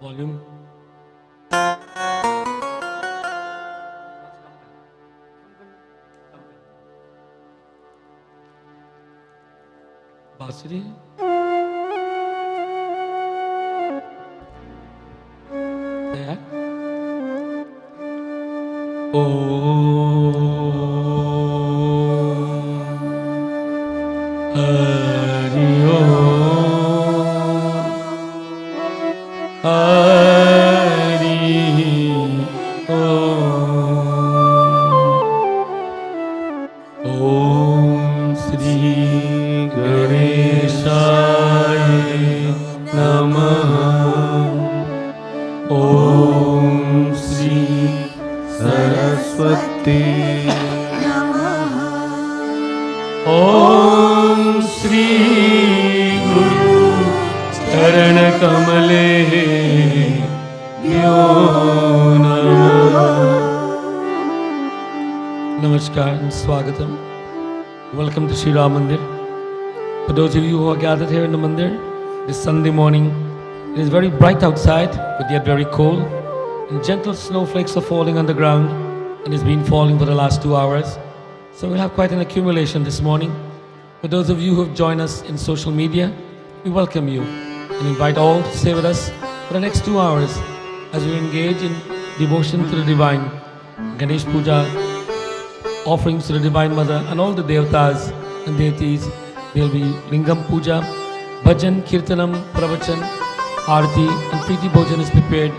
Volume. Basri. There. Hari Om Shri Ganeshaya Namaha. Om Shri Saraswati Namaha. Om Shri Guru Charan Kamale Yo Namaha. Namaskar and Swagatam. Welcome to Sri Ram Mandir. For those of you who are gathered here in the Mandir, this Sunday morning, it is very bright outside, but yet very cold, and gentle snowflakes are falling on the ground, and it's been falling for the last 2 hours. So we'll have quite an accumulation this morning. For those of you who have joined us in social media, we welcome you and invite all to stay with us for the next 2 hours as we engage in devotion to the Divine, Ganesh Puja, offerings to the Divine Mother and all the Devtas and deities. There will be Lingam Puja, Bhajan, Kirtanam, Pravachan, Arati and Preeti Bhojan is prepared.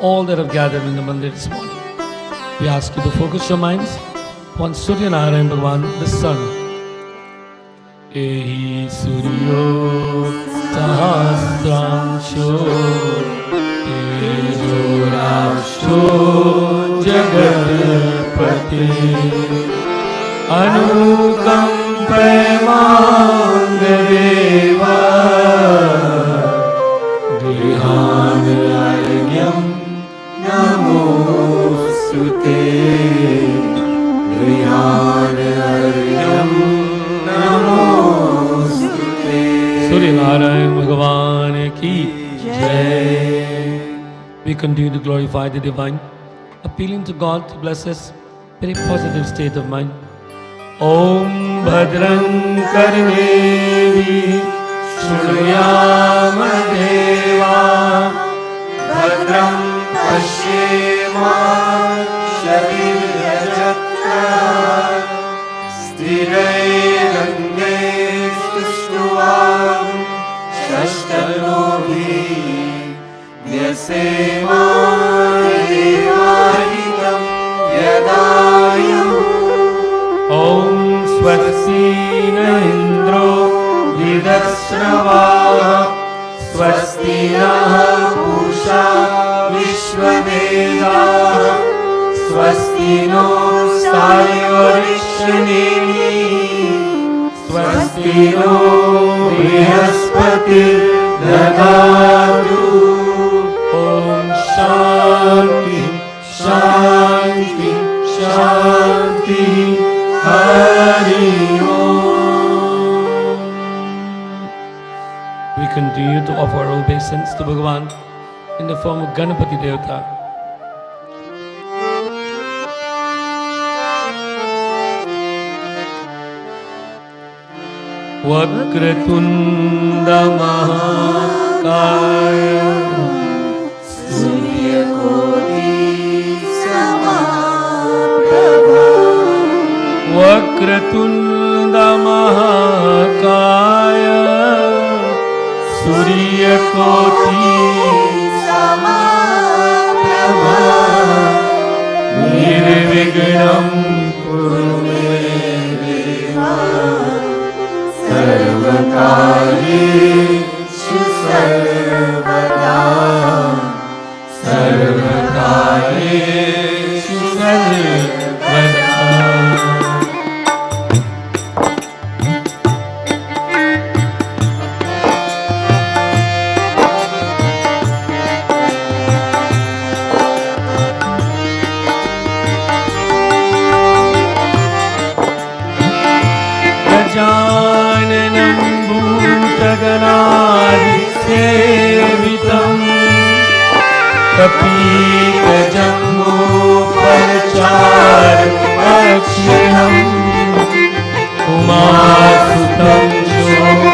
All that have gathered in the Mandir this morning. We ask you to focus your minds on Surya Narayan Bhagwan, the sun. Ehi Suryo Sahasransho Tejo Rashto Jagatpati Anukampa Dhyanaryam Namostute Dhyanaryam Namostute. Surya Narayan Bhagavan ki Jai. We continue to glorify the Divine, appealing to God to bless us very positive state of mind. Om Bhadran Karnevi Shruyama Deva Bhadram Pashyema Sharirajatra Sthirairange Stushtuvam Shashtanohi Vyasema Devahitam Yadayam. Om Swasti Indro Vidashrava Swasti Pusha Vishvaveda Swasti no Sayorishyanini Swasti no Brihaspati Dadatu. Om Shanti Shanti Shanti Hari Om. We continue to offer our obeisance to Bhagavan in the form of Ganapati Devata. Vakratunda Mahakaya Suryakoti Samaprabha. Vakratunda Mahakaya Suryakoti Samaprabha. Nirvignam Kuru me Deva Sarvakaryeshu Sarvada Sarvakaryeshu Sarvada. कपीत Jambu परचार अक्षिणम् उमासुतं शोक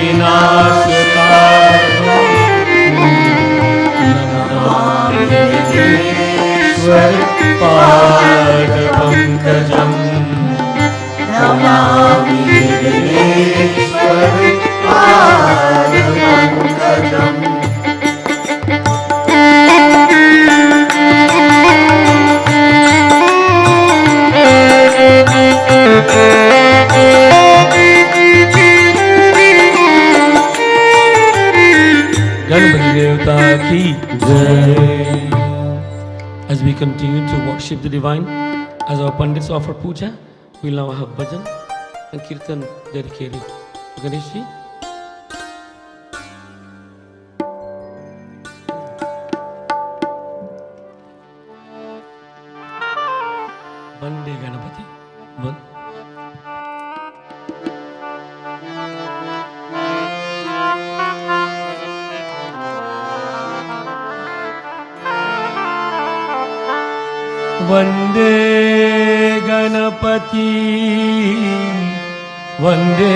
विनाशकारम् नमामीश्वर पाद पंकजम् नमामीश्वर पाद पंकजम् गणपति देवता की जय. As we continue to worship the divine, as our pandits offer puja, we will now have bhajan and kirtan dedicated to Ganesh ji. Vande Ganapati. वंदे गणपति वंदे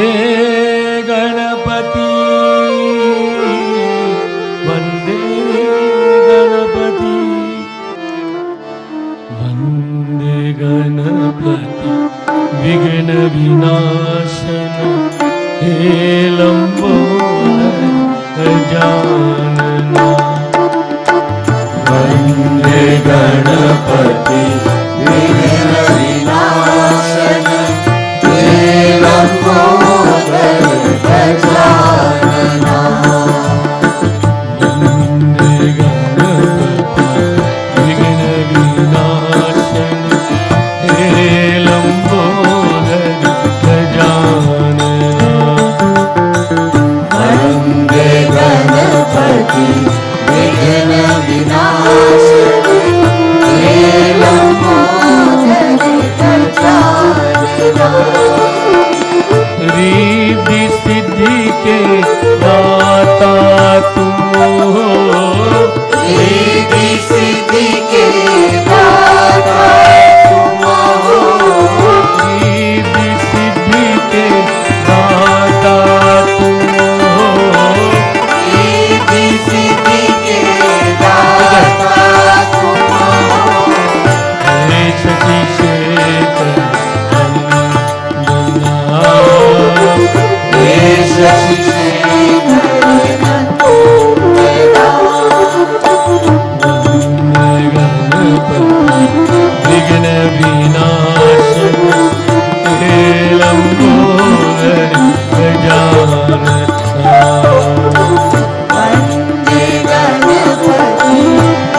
गणपति वंदे गणपति वंदे गणपति विघ्न विनाशन हे लंबोदर गजानना. वंदे गणपति विघ्न विनाशन हे लंबोदर गजानना. वंदे गणपति विघ्न विनाशन हे लंबोदर गजानना. वंदे गणपति विघ्न विनाशन हे लंबोदर गजानना. रिद्धि सिद्धि के दाता तुम हो. रिद्धि सिद्धि के दाता तुम हो. रिद्धि सिद्धि के दाता तुम हो. रिद्धि सिद्धि के दाता तुम हो. हे शशि शेखर नंदना. हे शशि शेखर नंदना. वंदे गणपति विघ्न विनाशन हे लंबोदर गजानना. वंदे गणपति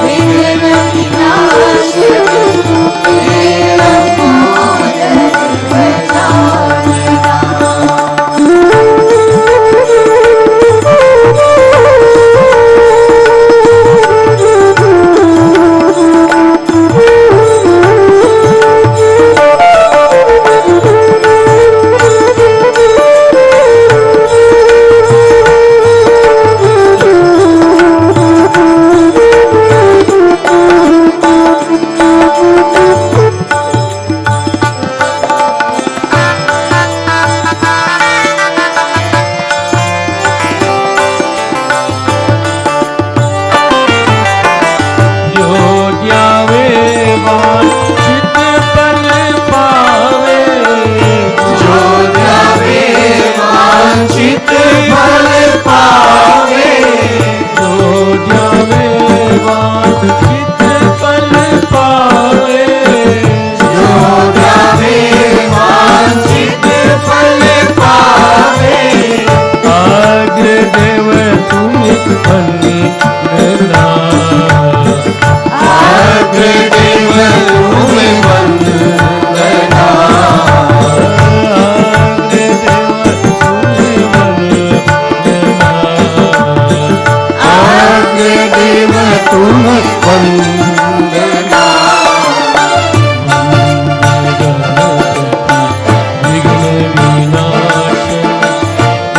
विघ्न विनाशन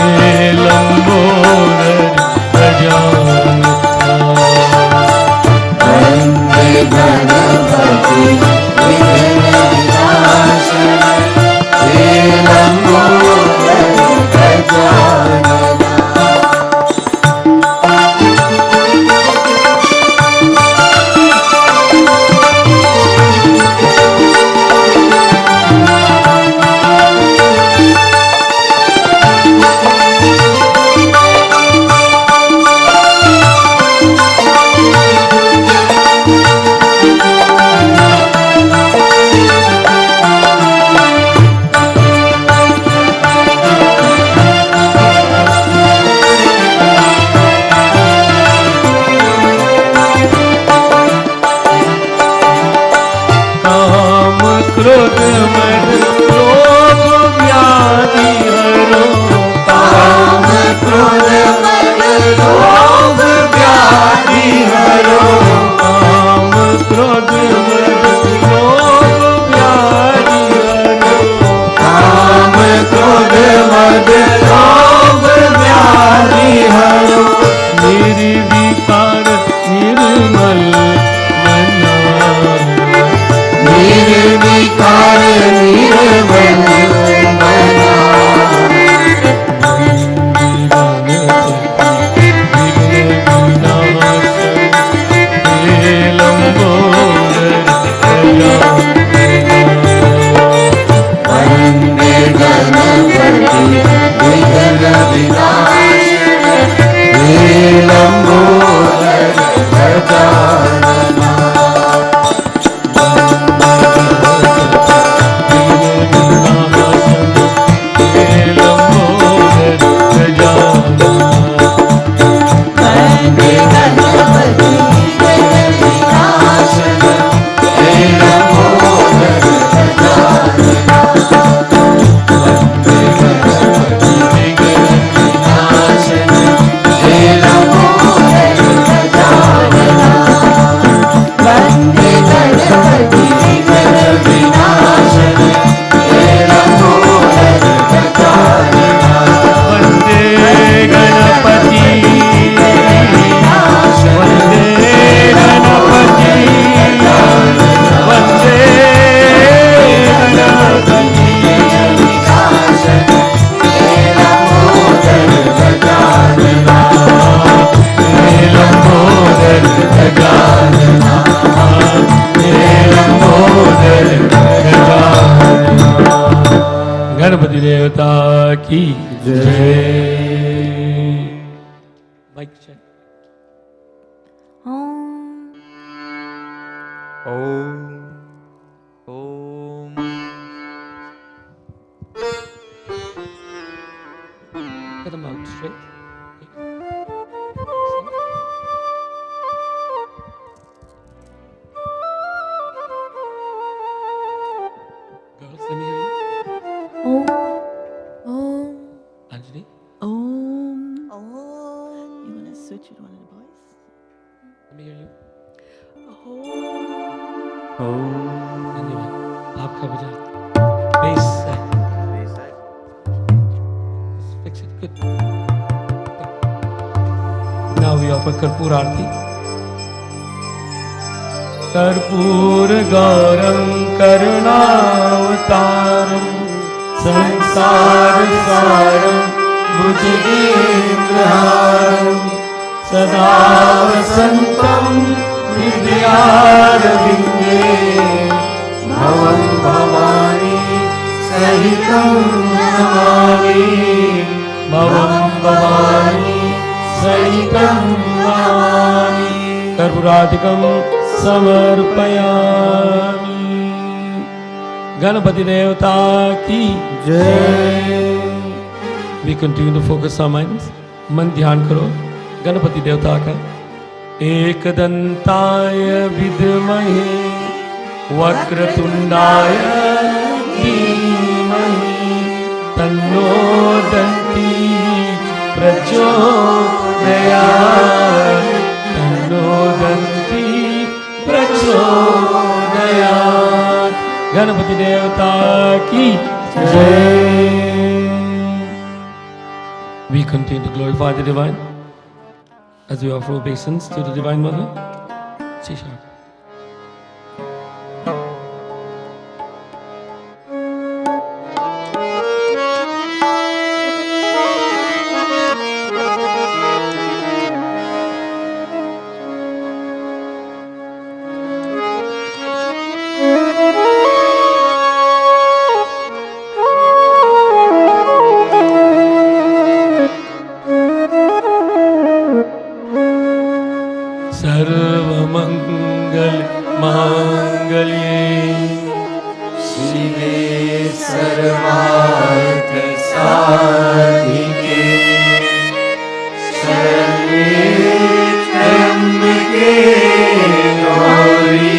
हे लंबोदर गजानना. निर्विकार निर्मल मना, निर्विकार निर्मल मना, वंदे गणपति विघ्न विनाशक हे लंबोदर गजानना, गणपति देवता की जय। Mic check. ओम ओम Get them out straight. Girls, let me hear you. Om Om Anjali. Om Om. You wanna switch with one of the boys? Let me hear you. Om धन्यवाद। आपका बजा bass side. Just fix it good. Now we offer Karpur Aarti. कर्पूर गौरम करुणावतारम संसार सारम भुजगेन्द्रहारम सदा वसंतम हृदयारविंदे भवं भवानी सहितं नमामि, भवं भवानी सहितं नमामि। कर्पूराधिकं समर्पयामि। गणपति देवता की जय। We continue to focus our minds. मन ध्यान करो गणपति देवता का। एकदंताय विद्महे वक्रतुंडाय धीमहि तन्नो दन्ति प्रचोदयात्, तन्नो दन्ति प्रचोदयात्। गणपति देवता की जय। We continue to glorify the divine as we offer obeisance to the Divine Mother. Shisha. सर्वमंगल मांगल्ये शिवे सर्वार्थ साधिके शरण्ये त्र्यंबके गौरी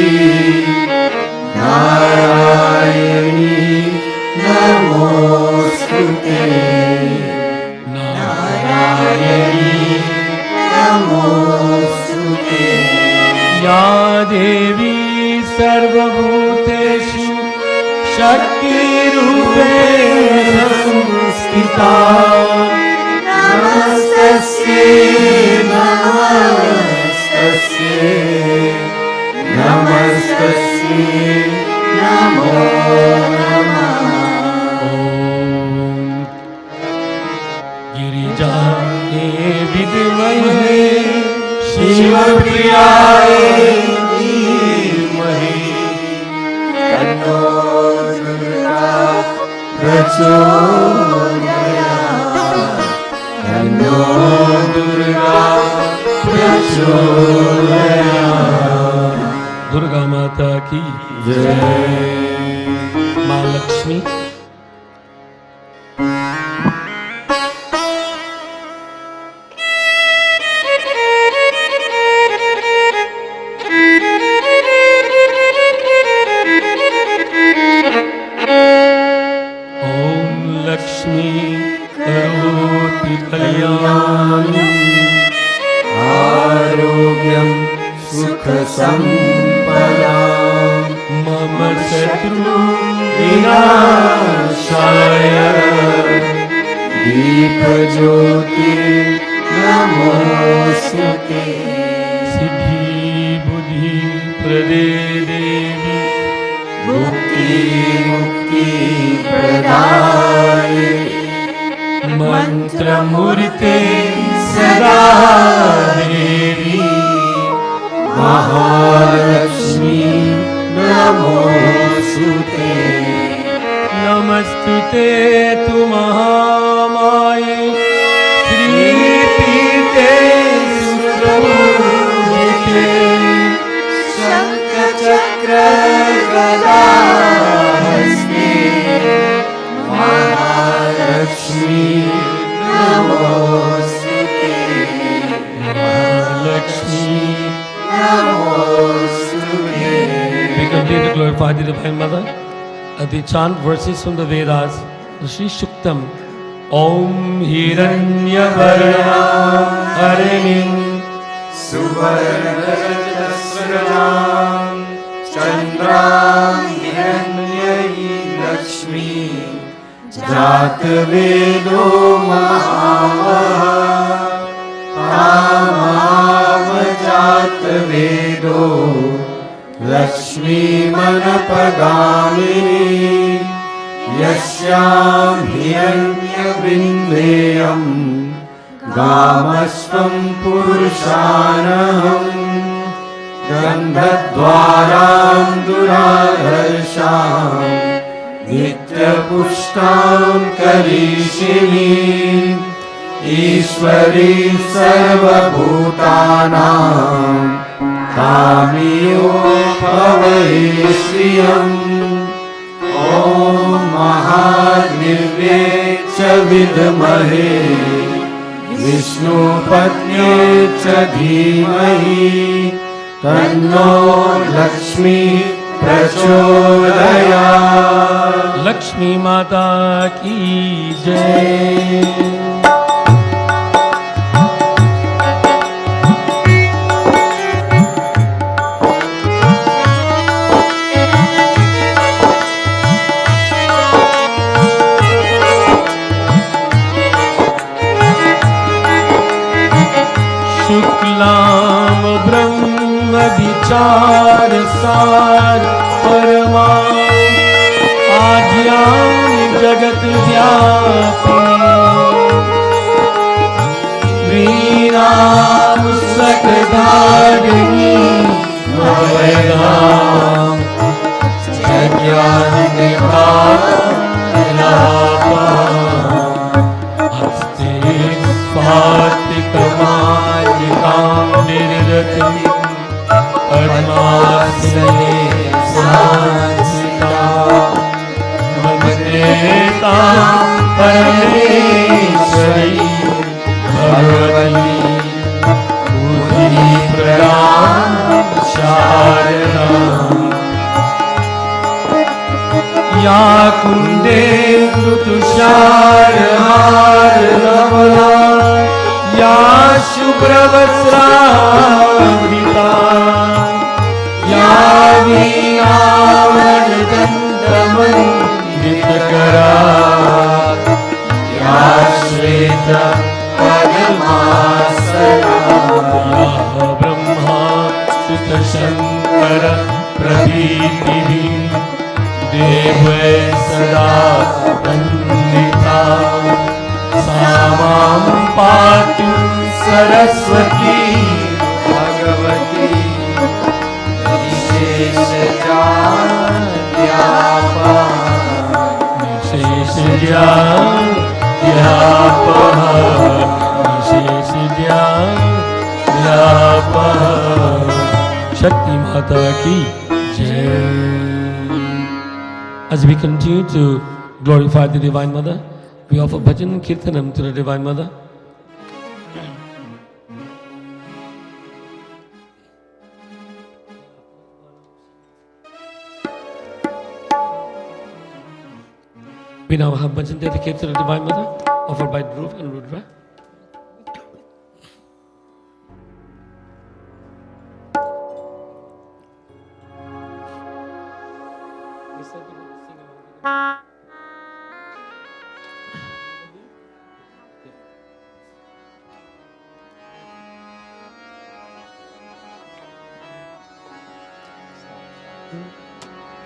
नारायणी नमोस्तुते, नारायणी नमोस्तुते। या देवी सर्वभूतेषु शक्तिरूपेण संस्थिता नमस्तस्यै नमः शिवप्रियाय धीमहि तन्नो दुर्गा प्रचोदयात् तन्नो दुर्गा प्रचोदयात्। दुर्गा माता की जय। माँ लक्ष्मी करोति कल्याणम् आरोग्यं सुख संपदाम् मम शत्रु विनाशाय दीपज्योति नमोस्तुते। सिद्धि बुद्धि प्रदे देवी मुक्ति प्रदाय मंत्रमूर्ते सदा देवी महालक्ष्मी नमोस्तुते। नमस्तुते तु महामाये श्रीपीठे सुरपूजिते शङ्खचक्र गदाहस्ते महालक्ष्मी नमोस्तुते। महालक्ष्मी नमोस्तुते। We continue to glorify the Divine Mother as we chant verses from the Vedas. Shri Shuktam Om Hiranyavarnam Harinim सुवर्णरजतस्रजां चन्द्रां Hiranmayi Lakshmi जातवेदो महावजातवेदो लक्ष्मीमनपगामिनी यस्यां हिरण्यबिन्देयम् गामस्वं पुरुषानहं गन्धद्वारां दुराधर्षां नित्यपुष्टां करीषिणी ईश्वरी सर्वभूतानां कामियो भवै श्रियम्। ॐ महादेव्ये च विद्महे विष्णुपत्न्ये च धीमहि तन्नो लक्ष्मी प्रचोदयात्। लक्ष्मी माता की जय। शुक्लां ब्रह्म विचार सार परमा आद्यां जगत व्यापिनी वीणां सकधारिणी अभयदां हस्ते स्वातिकमालिकां निर्रतिं पद्मासने सांसितां वन्दे तां परमेश्वरी भगवती बुद्धिप्रदां शारदाम्। या कुन्देन्दुतुषारहारधवला या शुभ्रवस्त्रावृता या वीणावरदण्डमण्डितकरा या श्वेतपद्मासना या ब्रह्मा सुतशङ्कर प्रभृतिः देवै सदा वन्दिता सा मां पातु सरस्वती निशेष ज्ञान निशेष ज्ञान शक्ति माता की जय. As we continue to glorify the Divine Mother, we offer bhajan kirtanam to the Divine Mother. We now have bhajan dedicated to the Divine Mother, offered by Dhruv and Rudra.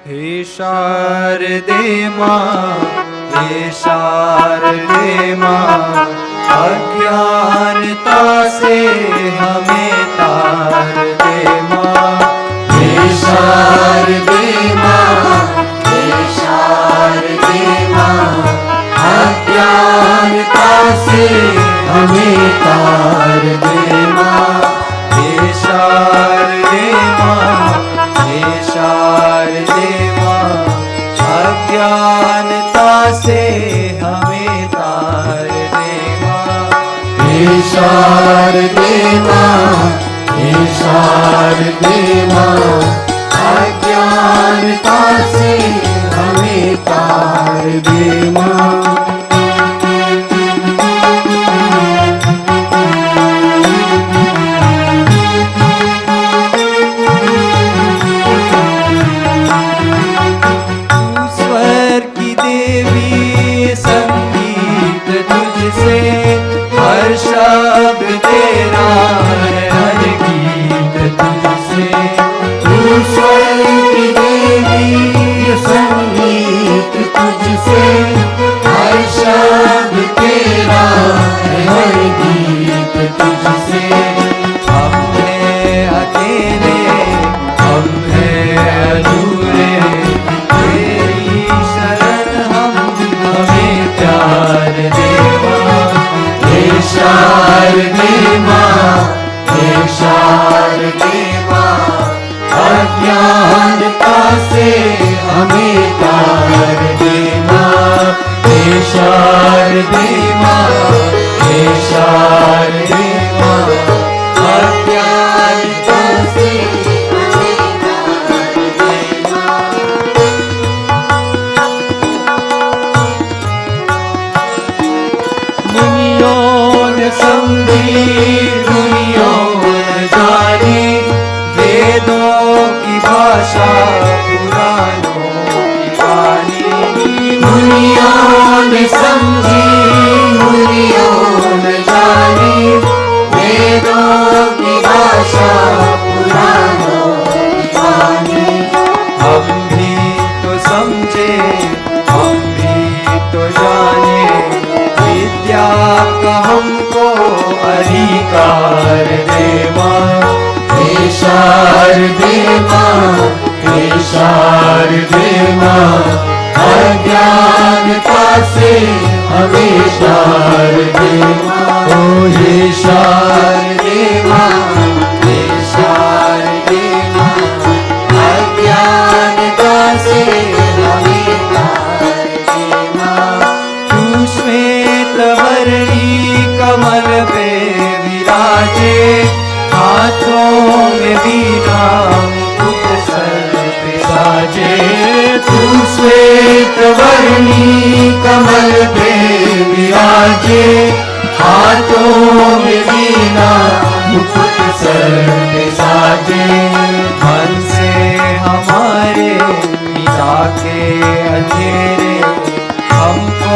हे शारदे माँ, हे शारदे माँ, अज्ञानता से हमें तार दे माँ. हे शारदे माँ, हे शारदे माँ, अज्ञानता से हमें तार दे माँ. हे शारदे माँ, हे शारदे माँ, अज्ञानता से हमें तार दे माँ. हे शारदे माँ, हे शारदे माँ, अज्ञानता से हमें तार दे माँ. हर शब्द तेरा है, हर गीत तुझसे. तू स्वर की देवी, संगीत तुझसे. हर शब्द तेरा है, हर गीत तुझसे. हम हैं अकेले, हम हैं अधूरे, तेरी शरण हम हमें प्यार दे माँ. हे शारदे माँ, हे शारदे माँ, अज्ञानता से हमें तार दे माँ. हे शारदे माँ, हे शारदे माँ, अज्ञानता से हमें तार दे माँ. समझी दुनियों न जानी, वेदों की भाषा पुराणों की वाणी. दुनियों ने समझी, दुनियों न जानी, वेदों की भाषा पुराणों की वाणी. हम भी तो समझे, हम भी तो जाने, विद्या का हमको अधिकार दे माँ. हे शारदे माँ, हे शारदे माँ, अज्ञानता से हमें तार दे माँ. ओ हे शारदे माँ, हे शारदे माँ, अज्ञानता से हमें तार दे माँ. तू श्वेतवर्णी कमल पे विराजे, हाथों में बीना मुकुट सर पे साजे. तू श्वेतवर्णी कमल पे विराजे, हाथों में बीना मुकुट सर पे साजे. मन से हमारे पिता के अंधेरे, हमको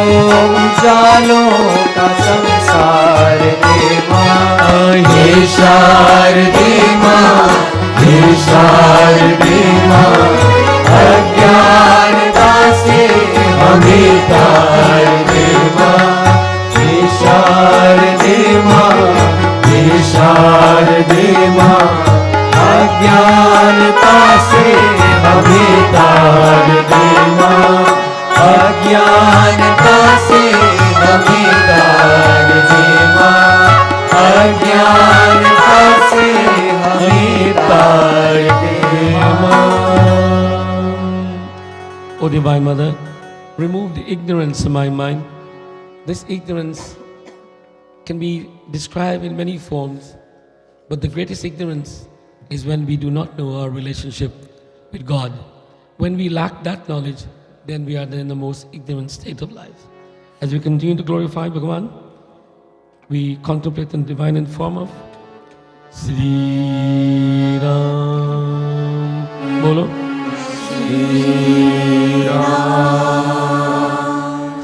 उजालों का संसार दे माँ. हे शारदे माँ, हे शारदे माँ, अज्ञानता से हमें तार दे माँ. हे शारदे माँ, हे शारदे माँ, अज्ञानता से अज्ञानता से हमें तार दे माँ, अज्ञानता से हमें तार दे माँ। O Divine Mother, remove the ignorance of my mind. This ignorance can be described in many forms, but the greatest ignorance is when we do not know our relationship with God. When we lack that knowledge, then we are in the most ignorant state of life. As we continue to glorify Bhagavan, we contemplate the divine form of Sri Ram. Bolo. Sri Ram.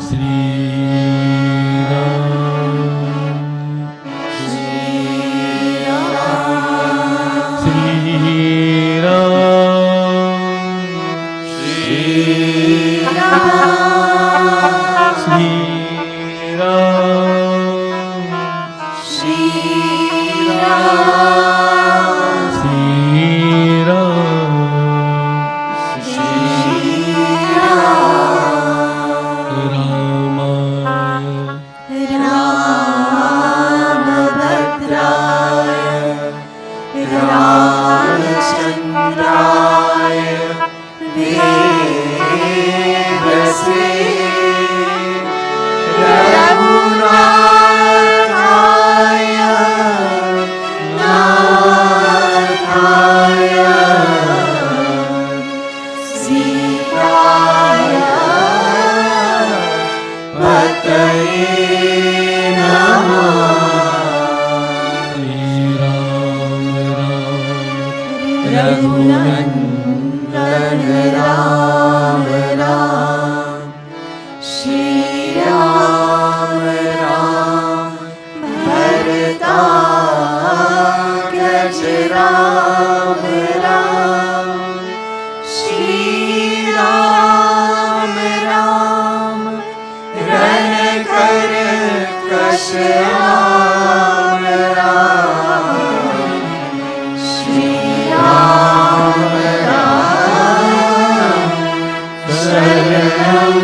Sri Ram. Sri Ram. Sri Ram. Sri Ram. Sri Ram. Sri Ram. Sri Ram. Raghunandan Ram Ram, Shri Ram Ram, भरताग्रज राम राम, श्री राम राम, रणकर कश राम राम, श्री राम राम, शरणं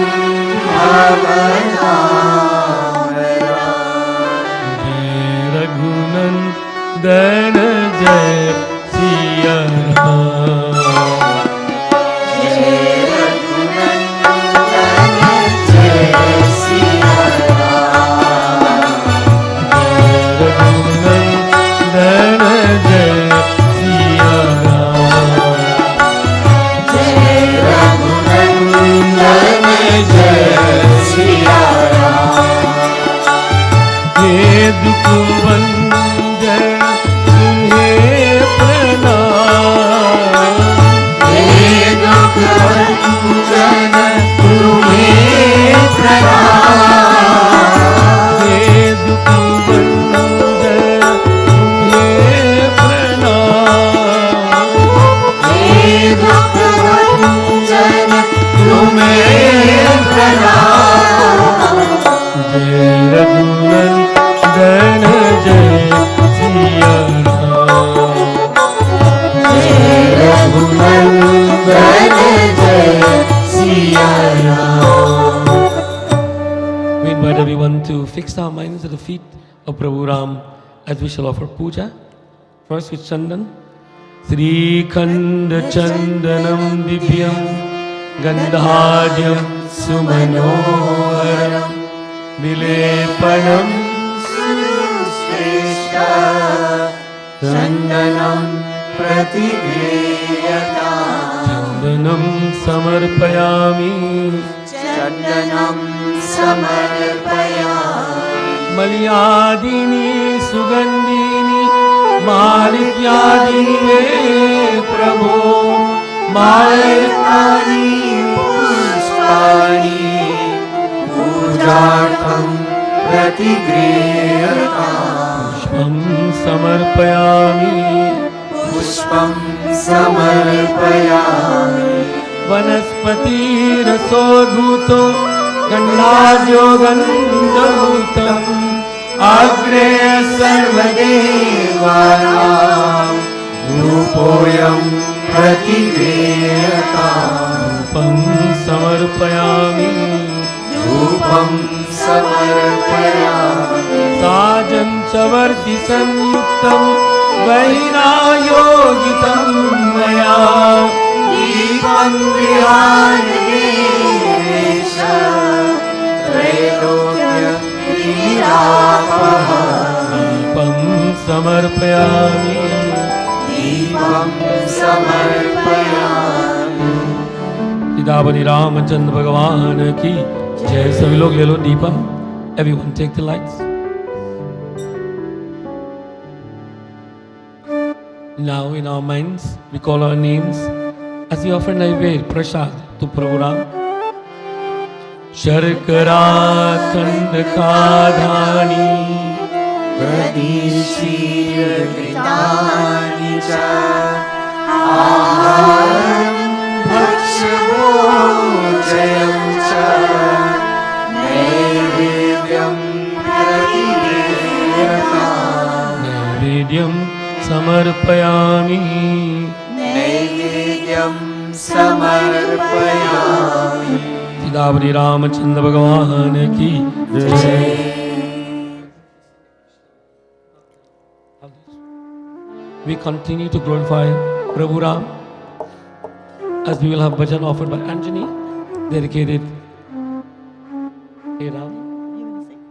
भवनाम राम। जय रघुनंदन जय सिया राम। जय रघुनंदन जय सिया राम। जय रघुनंदन जय सिया राम। जय रघुनंदन जय सिया राम। हे दुखभंजन तुम्हें प्रणाम। हे दुखभंजन तुम्हें प्रणाम। हे दुखभंजन तुम्हें प्रणाम। हे दुखभंजन तुम्हें प्रणाम। जय रघुनंदन जय सिया राम। जय रघुनंदन जय Siya Ram. We invite everyone to fix our minds at the feet of Prabhu Ram as we shall offer puja. First with Chandan. Sri Khanda Chandanam Divyam Gandhadyam Sumanoharam Vilepanam सुश्रेष्ठ चन्दनं प्रतिगृह्यताम्। Chandanam Samarpayami चन्दनं समर्पयामि। Malyadini Sugandhini Malikyadini Me Prabhu मालिकानि पुष्पाणि पूजार्थं प्रतिगृह्यताम्। Pushpam Samarpayami पुष्पं समर्पयामि। Vanaspati Rasodhuto Gandhajo Gandhavutam अग्रे सर्वदेवानां रूपोऽयं प्रतिगृह्यताम्। Pam Samarpayami धूपं समर्पयामि साजं च वर्ति संयुक्तं वैरायोगितं मया दीपं विहारदेश त्रैलोक्यक्रीडापहम् दीपं समर्पयामि दीपं समर्पयामि सीतापति रामचंद्र भगवान की जय। सभी लोग ले लो Deepam. Everyone take the lights. Now in our minds we call our names as we offer naivedya prasad to Prabhu Ram. शर्करा खंड खाधानी प्रदीशीर्घृतानि च आहारं भक्ष्यभोजनं च नैवेद्यं प्रतिगृह्यताम् नैवेद्यं समर्पयामि नैवेद्यं समर्पयामि सीतापति रामचंद्र भगवान की जय। We continue to glorify Prabhu Ram as we will have bhajan offered by Anjani, dedicated. Hey Ram. You want to sing?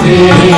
Hey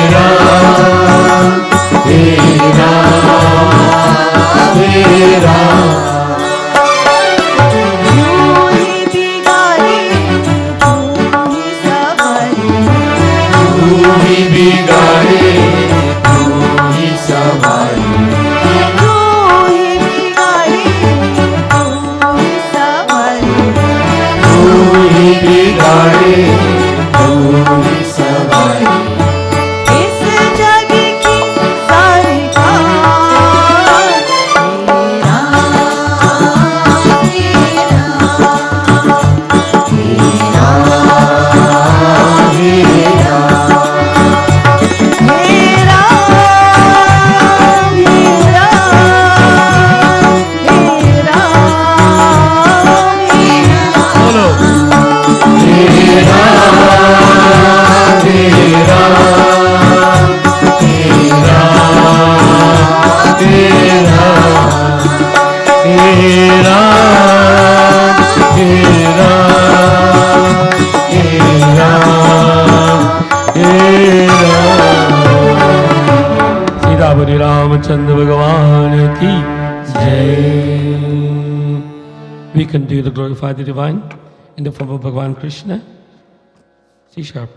we continue to glorify the divine in the form of Bhagavan Krishna. C sharp.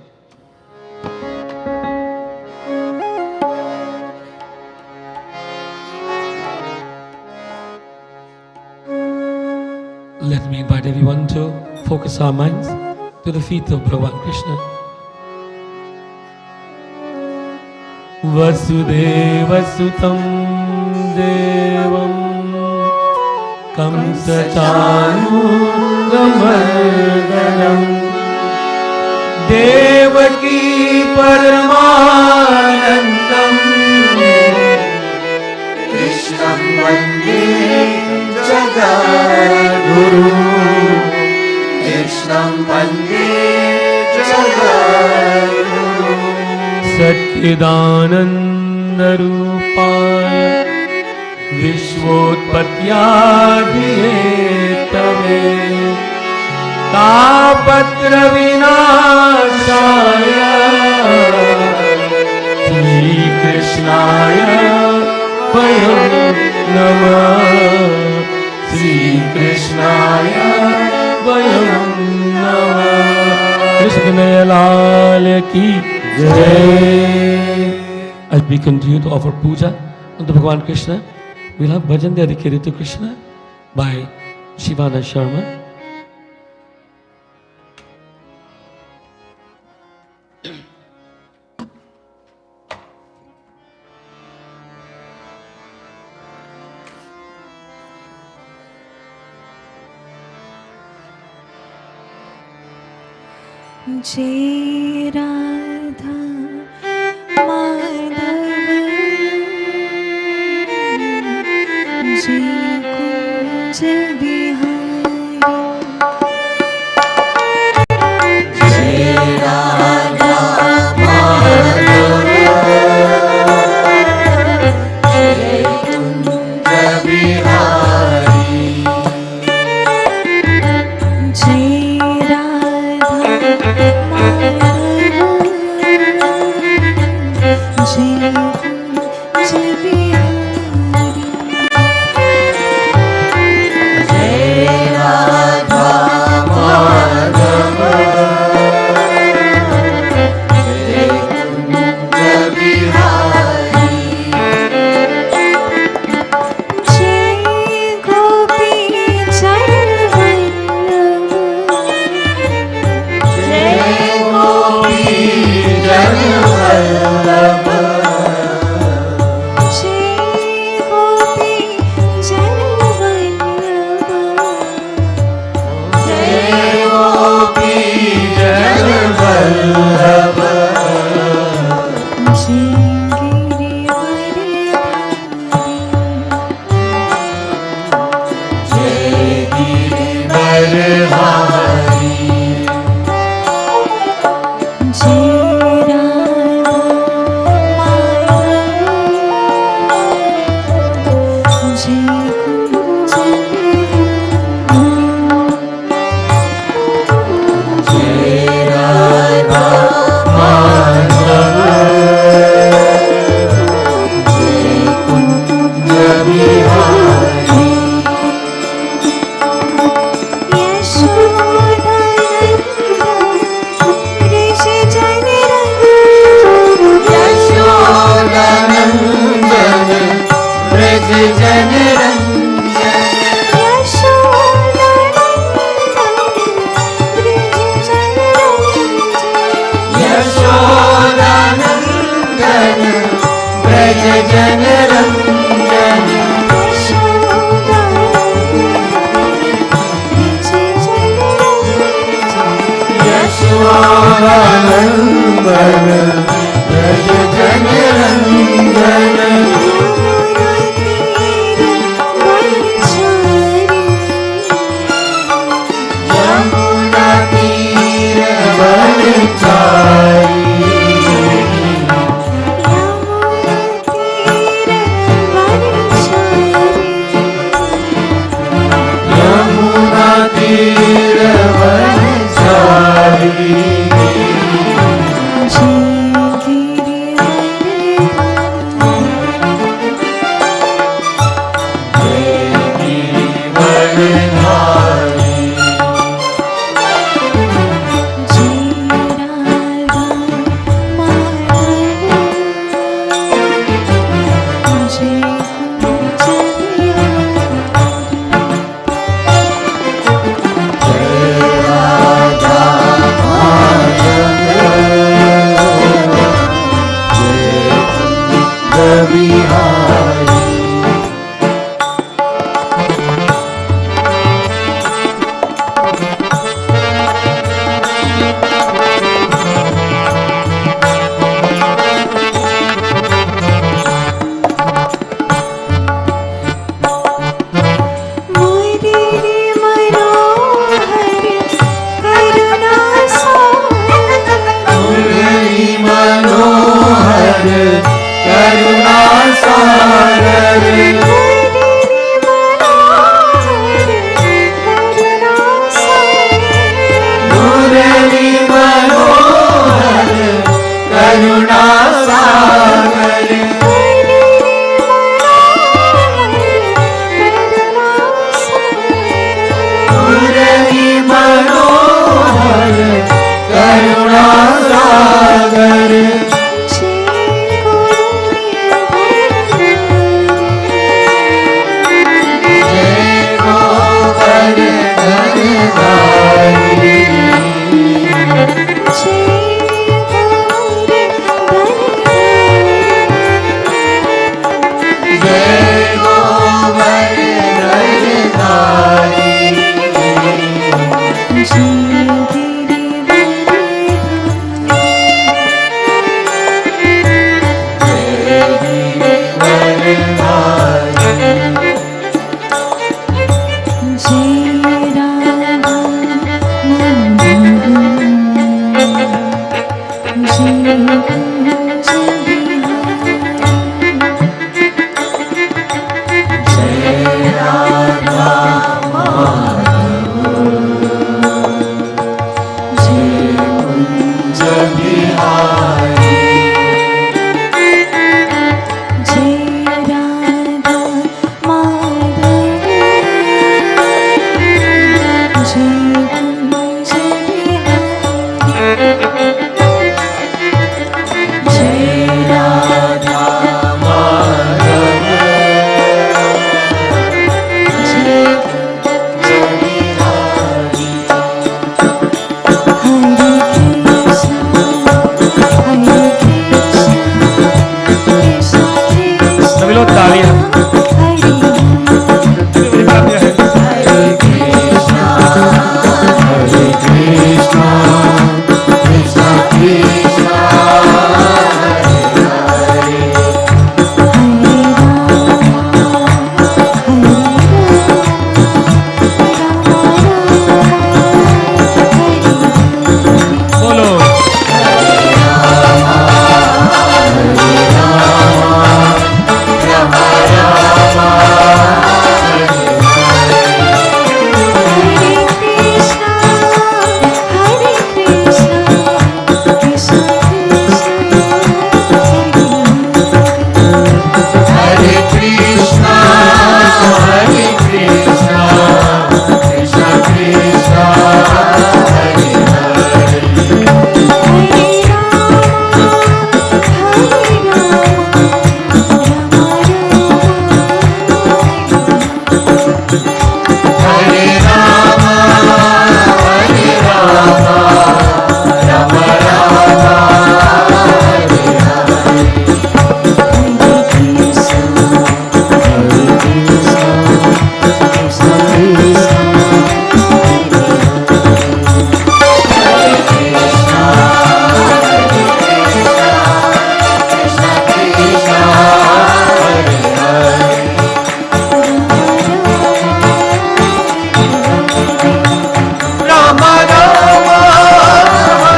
Let me invite everyone to focus our minds to the feet of Bhagavan Krishna. Vasudeva Sutam Devam Kamsachanuramardanam Devaki Paramanandam Krishnam Vande Jagadguru Krishnam Vande Jagadguru Satchidananda Rupaya Vishvotpatyadhyetave Tapatra Vinashaya Shri Krishnaya Vayam Namah Shri Krishnaya Vayam Namah Krishna Lal Ki Jai. As we continue to offer puja unto Bhagavan Krishna, we'll have bhajan dedicated to Krishna by Shivana Sharma. जय राधा माधव जय कुंज बिहारी जय राधा माधव जय कुंज बिहारी जय राधा माधव जय कुंज बिहारी जय राधा माधव जय कुंज बिहारी जय गोपी जय गोपी जन वल्लभ जय गोपी जन वल्लभ जय गिरिवरधारी जय राधा माधव जय कुंज बिहारी यशोदानंदन ब्रज जन रंजन यशोदानंदन ब्रज जन रंजन यशोदानंदन ब्रज जन रंजन यमुना तीर वनचारी यमुना तीर वनचारी जय सभी लोग तालियां। Everybody clap your hands. Hare Krishna, Hare Krishna, Krishna Krishna, Hare Hare, बोलो। Hare Krishna, Hare Krishna, Krishna Krishna, Hare Hare, Hare Rama, Hare Rama, Rama Rama, Hare Hare, Hare Krishna, Hare Krishna, Krishna Krishna, Hare Krishna, Hare Krishna, Krishna Krishna, Hare Hare, Rama Rama,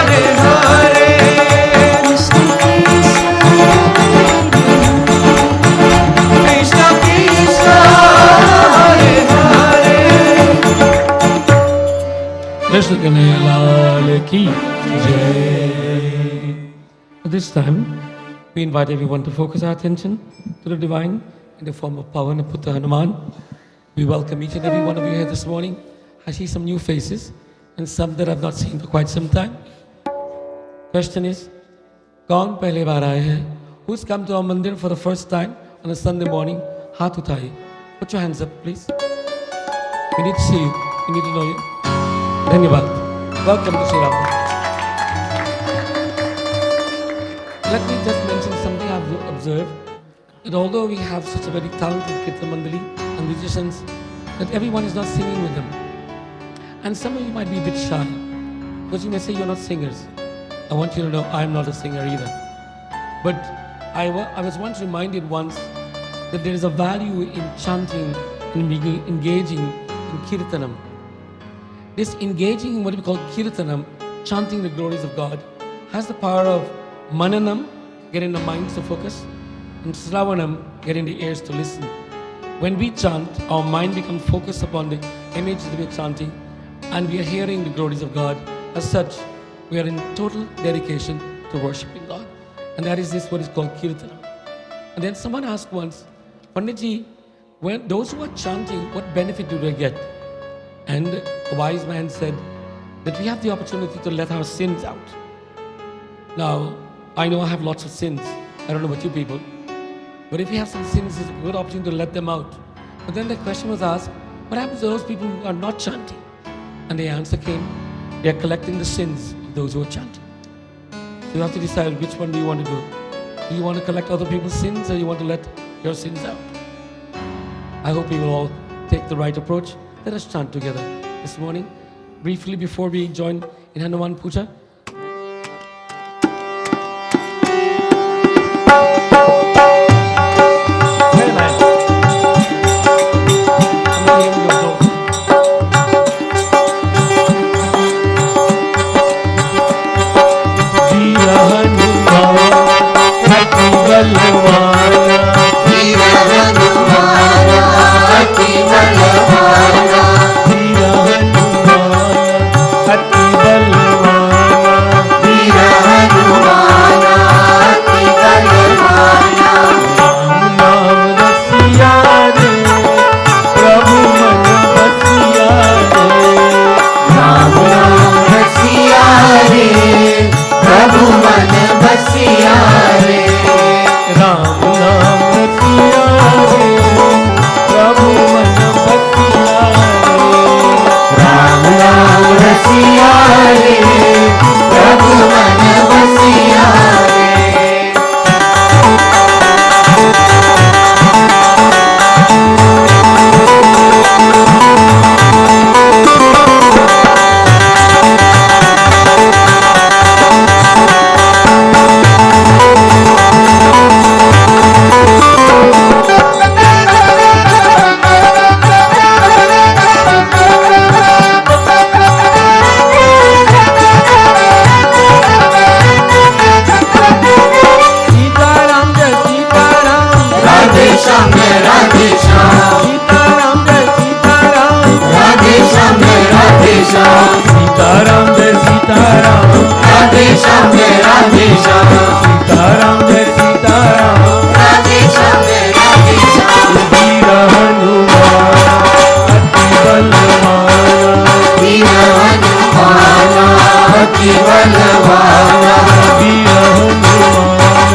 Hare Hare, Krishna Krishna, Hare Hare. Krishna Kanhaiya Lal ki Jai. At this time, we invite everyone to focus our attention to the divine in the form of Pavan Putra Hanuman. We welcome each and every one of you here this morning. I see some new faces and some that I've not seen for quite some time. Question is, कौन पहले बार आए हैं? Who's come to our mandir for the first time on a Sunday morning? हाथ उठाइए. Put your hands up, please. We need to see you. We need to know you. धन्यवाद. Welcome to Sri Ram. Let me just mention something I've observed. That although we have such a very talented Kirtan Mandali and musicians, that everyone is not singing with them. And some of you might be a bit shy, because you may say you're not singers. I want you to know I'm not a singer either. But I was once reminded once that there is a value in chanting and engaging in Kirtanam. This engaging in what we call Kirtanam, chanting the glories of God, has the power of Mananam, getting the minds to focus, and Sravanam, getting the ears to listen. When we chant, our mind becomes focused upon the images that we are chanting, and we are hearing the glories of God. As such, we are in total dedication to worshipping God. And that is this what is called Kirtanam. And then someone asked once, Panditji, when those who are chanting, what benefit do they get? And a wise man said that we have the opportunity to let our sins out. Now, I know I have lots of sins. I don't know about you people. But if we have some sins, it's a good opportunity to let them out. But then the question was asked, what happens to those people who are not chanting? And the answer came, they are collecting the sins of those who are chanting. So you have to decide which one do you want to do. Do you want to collect other people's sins, or you want to let your sins out? I hope we will all take the right approach. Let us chant together this morning. Briefly before we join in Hanuman Puja. Hey man. Somebody hear your door. Veera Hanuman, Ati Balwana. Veera Hanumana, Ati Balwana, Veera Hanuman, Ati Balwana. अति बलवाना वीर हनुमान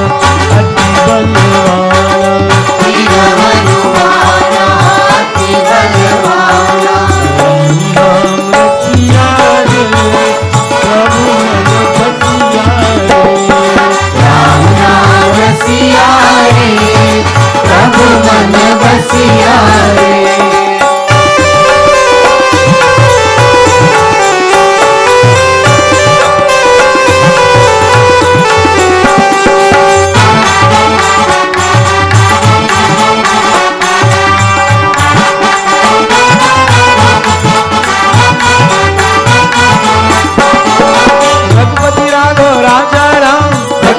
अति बलवाना वीर हनुमान अति बलवाना राम रसिया रे प्रभु मन बसिया रे राम नाम रसिया रे प्रभु मन बसिया रे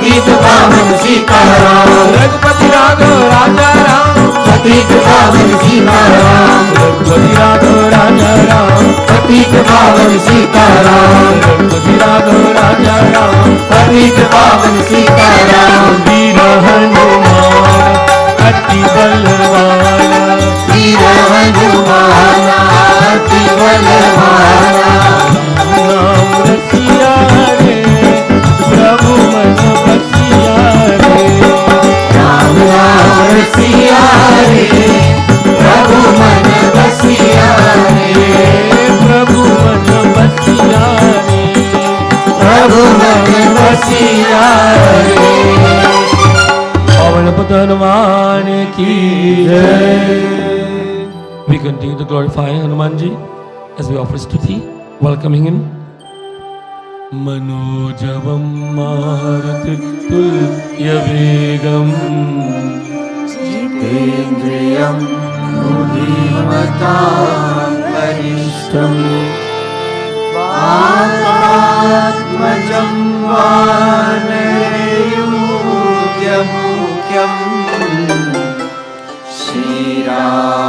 पतित पावन सीताराम रघुपति राघव राजा राम पतित पावन सीताराम रघुपति राघव राजा राम पतित पावन सीताराम रघुपति राघव राजा राम पतित पावन सीताराम वीर हनुमान अति बलवाना वीर हनुमान अति बलवाना नाम रसिया रे प्रभु मन बसिया रे राम नाम रसिया रे प्रभु मन बसिया रे प्रभु मन बसिया रे प्रभु मन बसिया रे पवन पुत्र हनुमान की जय. We continue to glorify Hanumanji as we offer stuti, welcoming him. मनोजवं मारुतितुल्यवेगं जितेन्द्रियं बुद्धिमतां वरिष्ठं वातात्मजं वानरयूथमुख्यं श्रीरामदूतं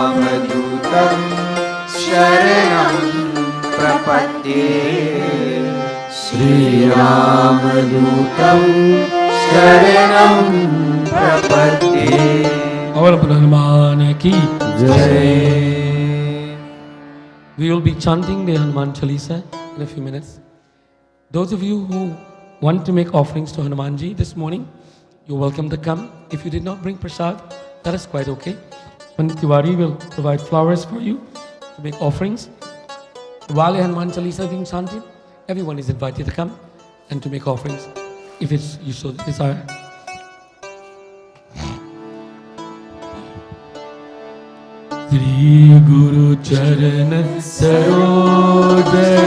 शरणं प्रपद्ये श्रीरामदूतं शरणं प्रपद्ये. और हनुमान की जय. We will be chanting the Hanuman Chalisa in a few minutes. Those of you who want to make offerings to Hanumanji this morning, you're welcome to come. If you did not bring prasad, that is quite okay. Pandit Tiwari will provide flowers for you to make offerings. While the Hanuman Chalisa is being chanted, everyone is invited to come and to make offerings if it's you so desire. Shri Guru Charan Saroja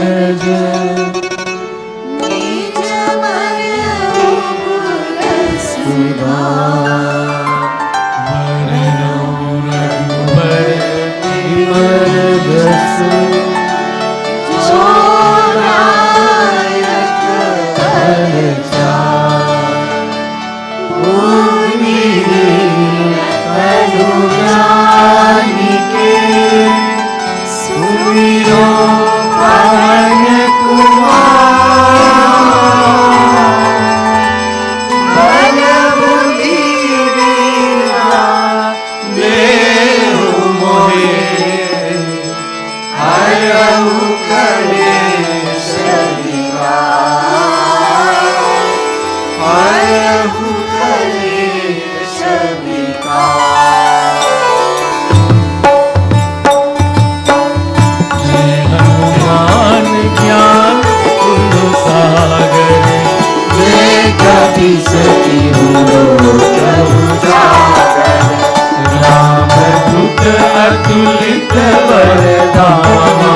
अतुलित वरदामा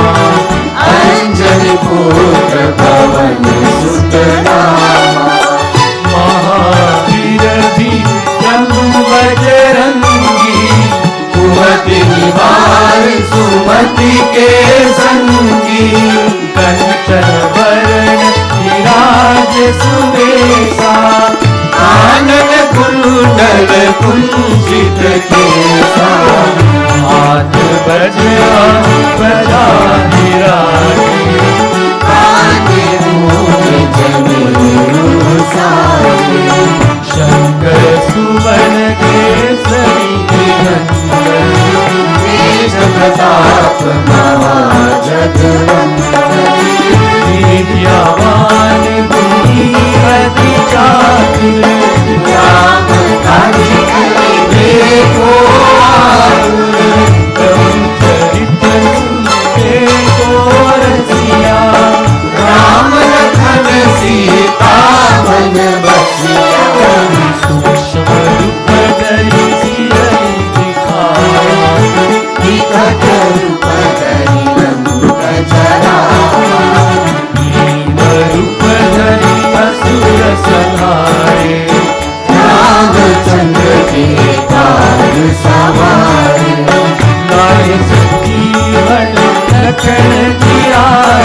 अंजनी पुत्र पवन सुत नामा महावीर विक्रम बजरंगी कुमति निवार सुमति के संगी कंचन वरण विराज सुबेसा कानन कुंडल कुंचित केसा हाथ बजा बजा हिरानी काने मूल जनेऊ सारे शंकर सुवन केसरी नंदन तेज प्रताप महाजगवंदन विद्यावान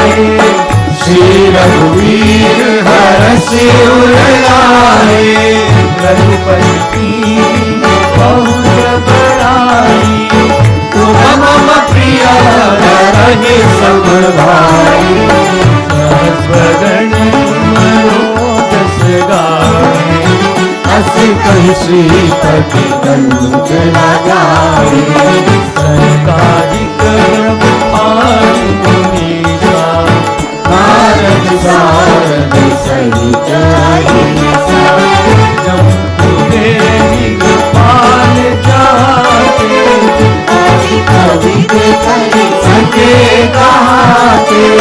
श्री रघुवीर हरष उर लाए। रघुपति बहुत बड़ाई, तुम मम प्रिय रहे सब भाई। सहस बदन तुम रोजस गाए, अस कहि श्रीपति कंठ लगाए। संकादिक ब्रह्मादि मुनीसा, नारद सारद सहित अहिसा। जब तुम्हें गोपाल जाते, कभी कभी सके गाते।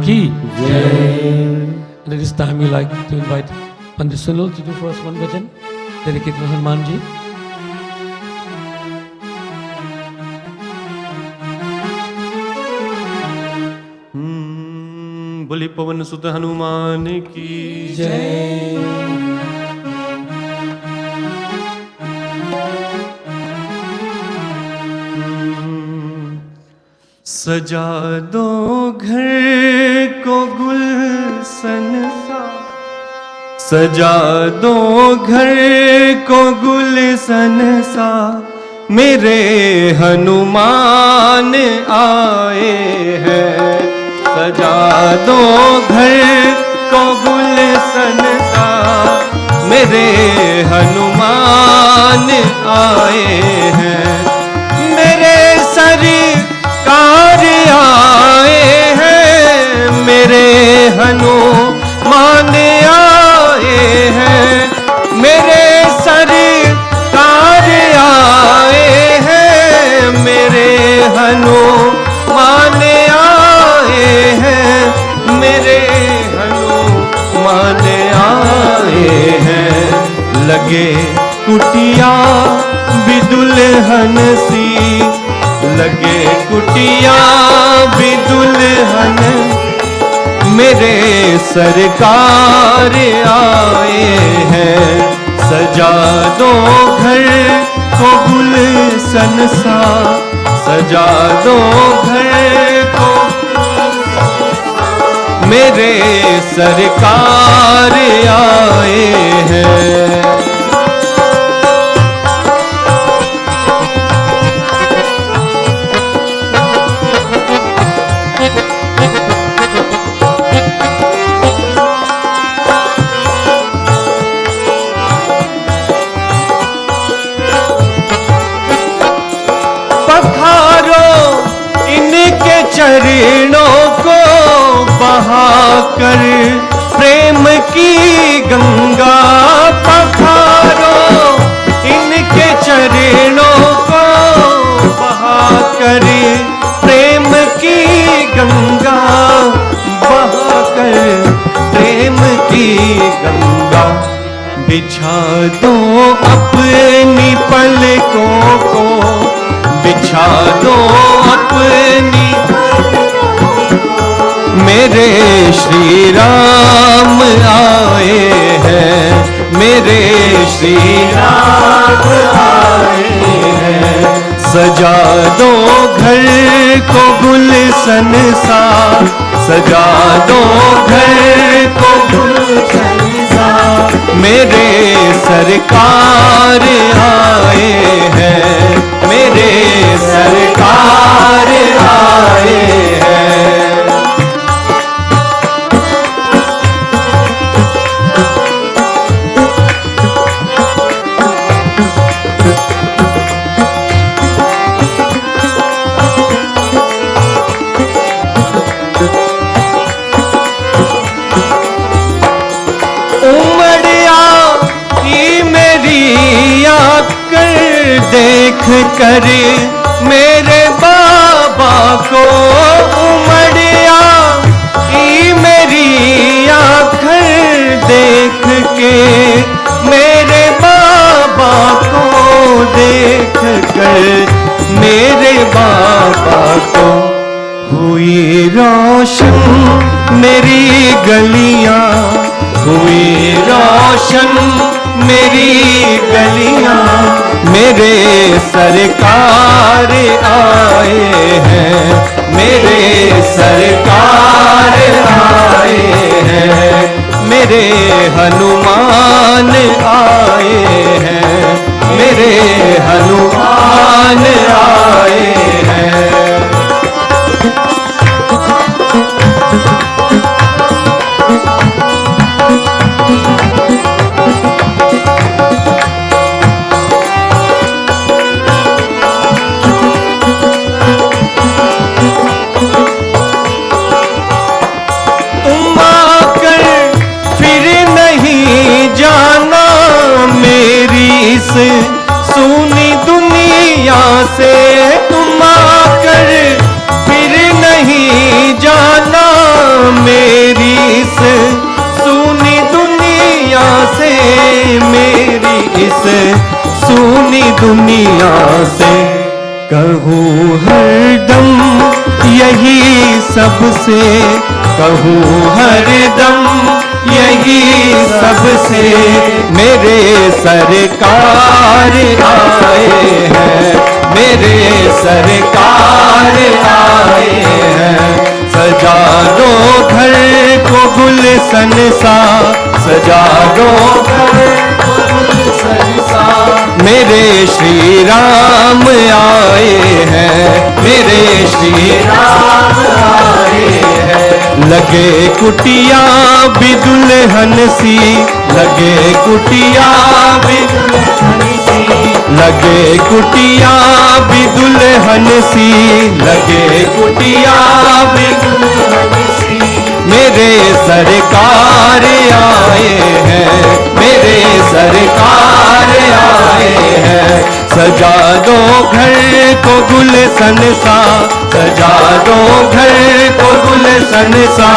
की And at this time we like to invite Pandit Sunil to do for us one bhajan dedicated to Hanuman ji. बोली पवन सुत हनुमान की जय। सजा दो घर को गुलशन सा, सजा दो घर को गुलशन सा, मेरे हनुमान आए हैं। सजा दो घर को गुलशन सा, मेरे हनुमान आए हैं। मेरे सरकार आए हैं, मेरे हनुमान आए हैं। मेरे सरकार आए हैं, मेरे हनुमान आए हैं। मेरे हनुमान आए हैं। लगे कुटिया भी दुल्हन सी, लगे कुटिया भी दुल्हन, मेरे सरकार आए हैं। सजा दो घर को गुलशन सा, सजा दो घर को, मेरे सरकार आए हैं। चरणों को बहाकर प्रेम की गंगा, पखारो इनके चरणों को बहाकर प्रेम की गंगा, बहाकर प्रेम की गंगा। बिछा दो अपनी पलकों को, बिछा दो अपनी, मेरे श्री राम आए हैं। मेरे श्री राम आए हैं। सजा दो घर को गुलशन सा, सजा दो घर को गुलशन सा, मेरे सरकार आए हैं। मेरे सरकार आए हैं। देख कर मेरे बाबा को उमड़िया, ई मेरी आँखें देख के मेरे बाबा को देख कर, मेरे बाबा को हुई रोशन मेरी गलियां, हुई रोशन मेरी गलियां, मेरे सरकार आए हैं। मेरे सरकार आए हैं। मेरे हनुमान आए हैं। मेरे हनुमान आए हैं। सुनी दुनिया इस सूनी दुनिया से। कहूँ हरदम यही सबसे, कहूँ हरदम यही सबसे, मेरे सरकार आए हैं, मेरे सरकार आए हैं। सजा दो घर को गुलशन सा, सजा दो घर को गुलशन सा, मेरे श्री राम आए हैं, मेरे श्री राम आए हैं। लगे कुटिया भी दुल्हन सी, लगे कुटिया भी दुल्हन सी, लगे कुटिया भी दुल्हन सी, लगे कुटिया भी दुल्हन सी, मेरे सरकार आए हैं, मेरे सरकार आए हैं। सजा दो घर को गुलशन सा, सजा दो घर को गुलशन सा,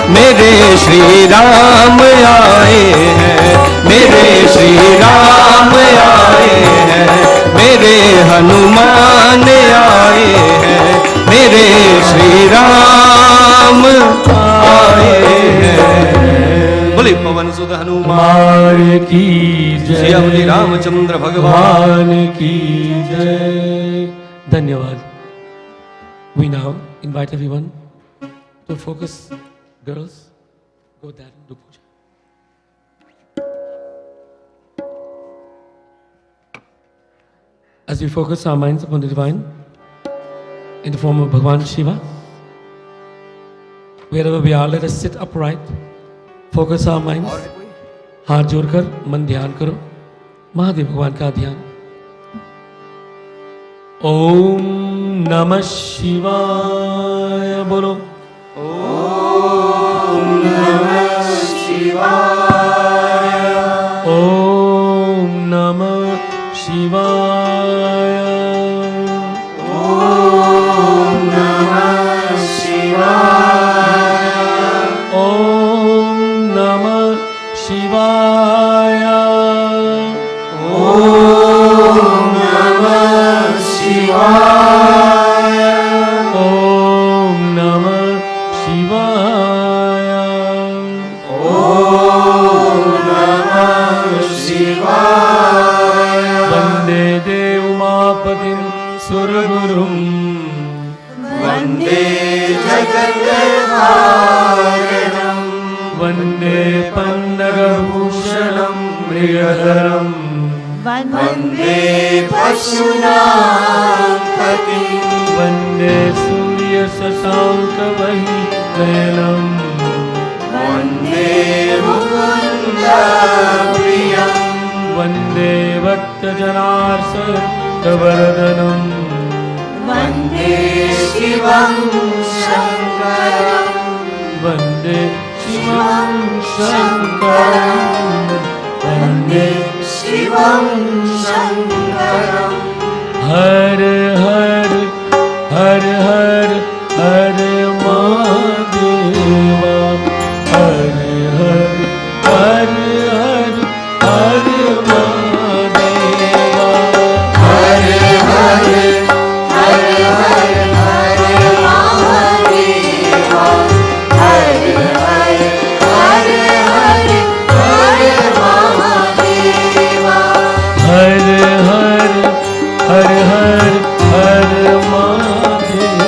मेरे श्री राम आए हैं, मेरे श्री राम आए हैं, मेरे हनुमान आए हैं, मेरे श्री राम आए हैं। बोले पवन सुत हनुमान की जय, श्री रामचंद्र भगवान की जय। धन्यवाद। We now invite everyone to focus. Girls, go there and do puja. As we focus our minds upon the divine in the form of Bhagavan Shiva, wherever we are, let us sit upright, focus our minds, हाथ जोड़कर मन ध्यान करो महादेव भगवान का ध्यान। ओम नमः शिवाय बोलो। ओम नमः शिवाय। ओम नमः शिवाय। ओम नमः शिवाय। ओम नमः शिवाय। ओम नमः शिवाय। ओम नमः शिवाय। ओम नमः शिवाय। वंदे देवमापतिं सुरगुरुं, वन्दे जगद्धारणं, वंदे पन्नगभूषणं मृगधरम्, वन्दे पशूनां पतिं, वंदे सूर्यशशाङ्कवहिनयनम्, वन्दे मुकुन्दप्रियं, वंदे भक्तजनार्षवर्धनम्, वन्दे शिवं शङ्करं, वंदे शिवं शङ्करम्, वंदे शिवं शङ्करं। हर हर हर हर हर महादेव, हर हर हर हर हर महादेव, हर हर हर हर हर महादेव, हर हर हर हर हर महादेव, हर हर हर हर हर महादेव,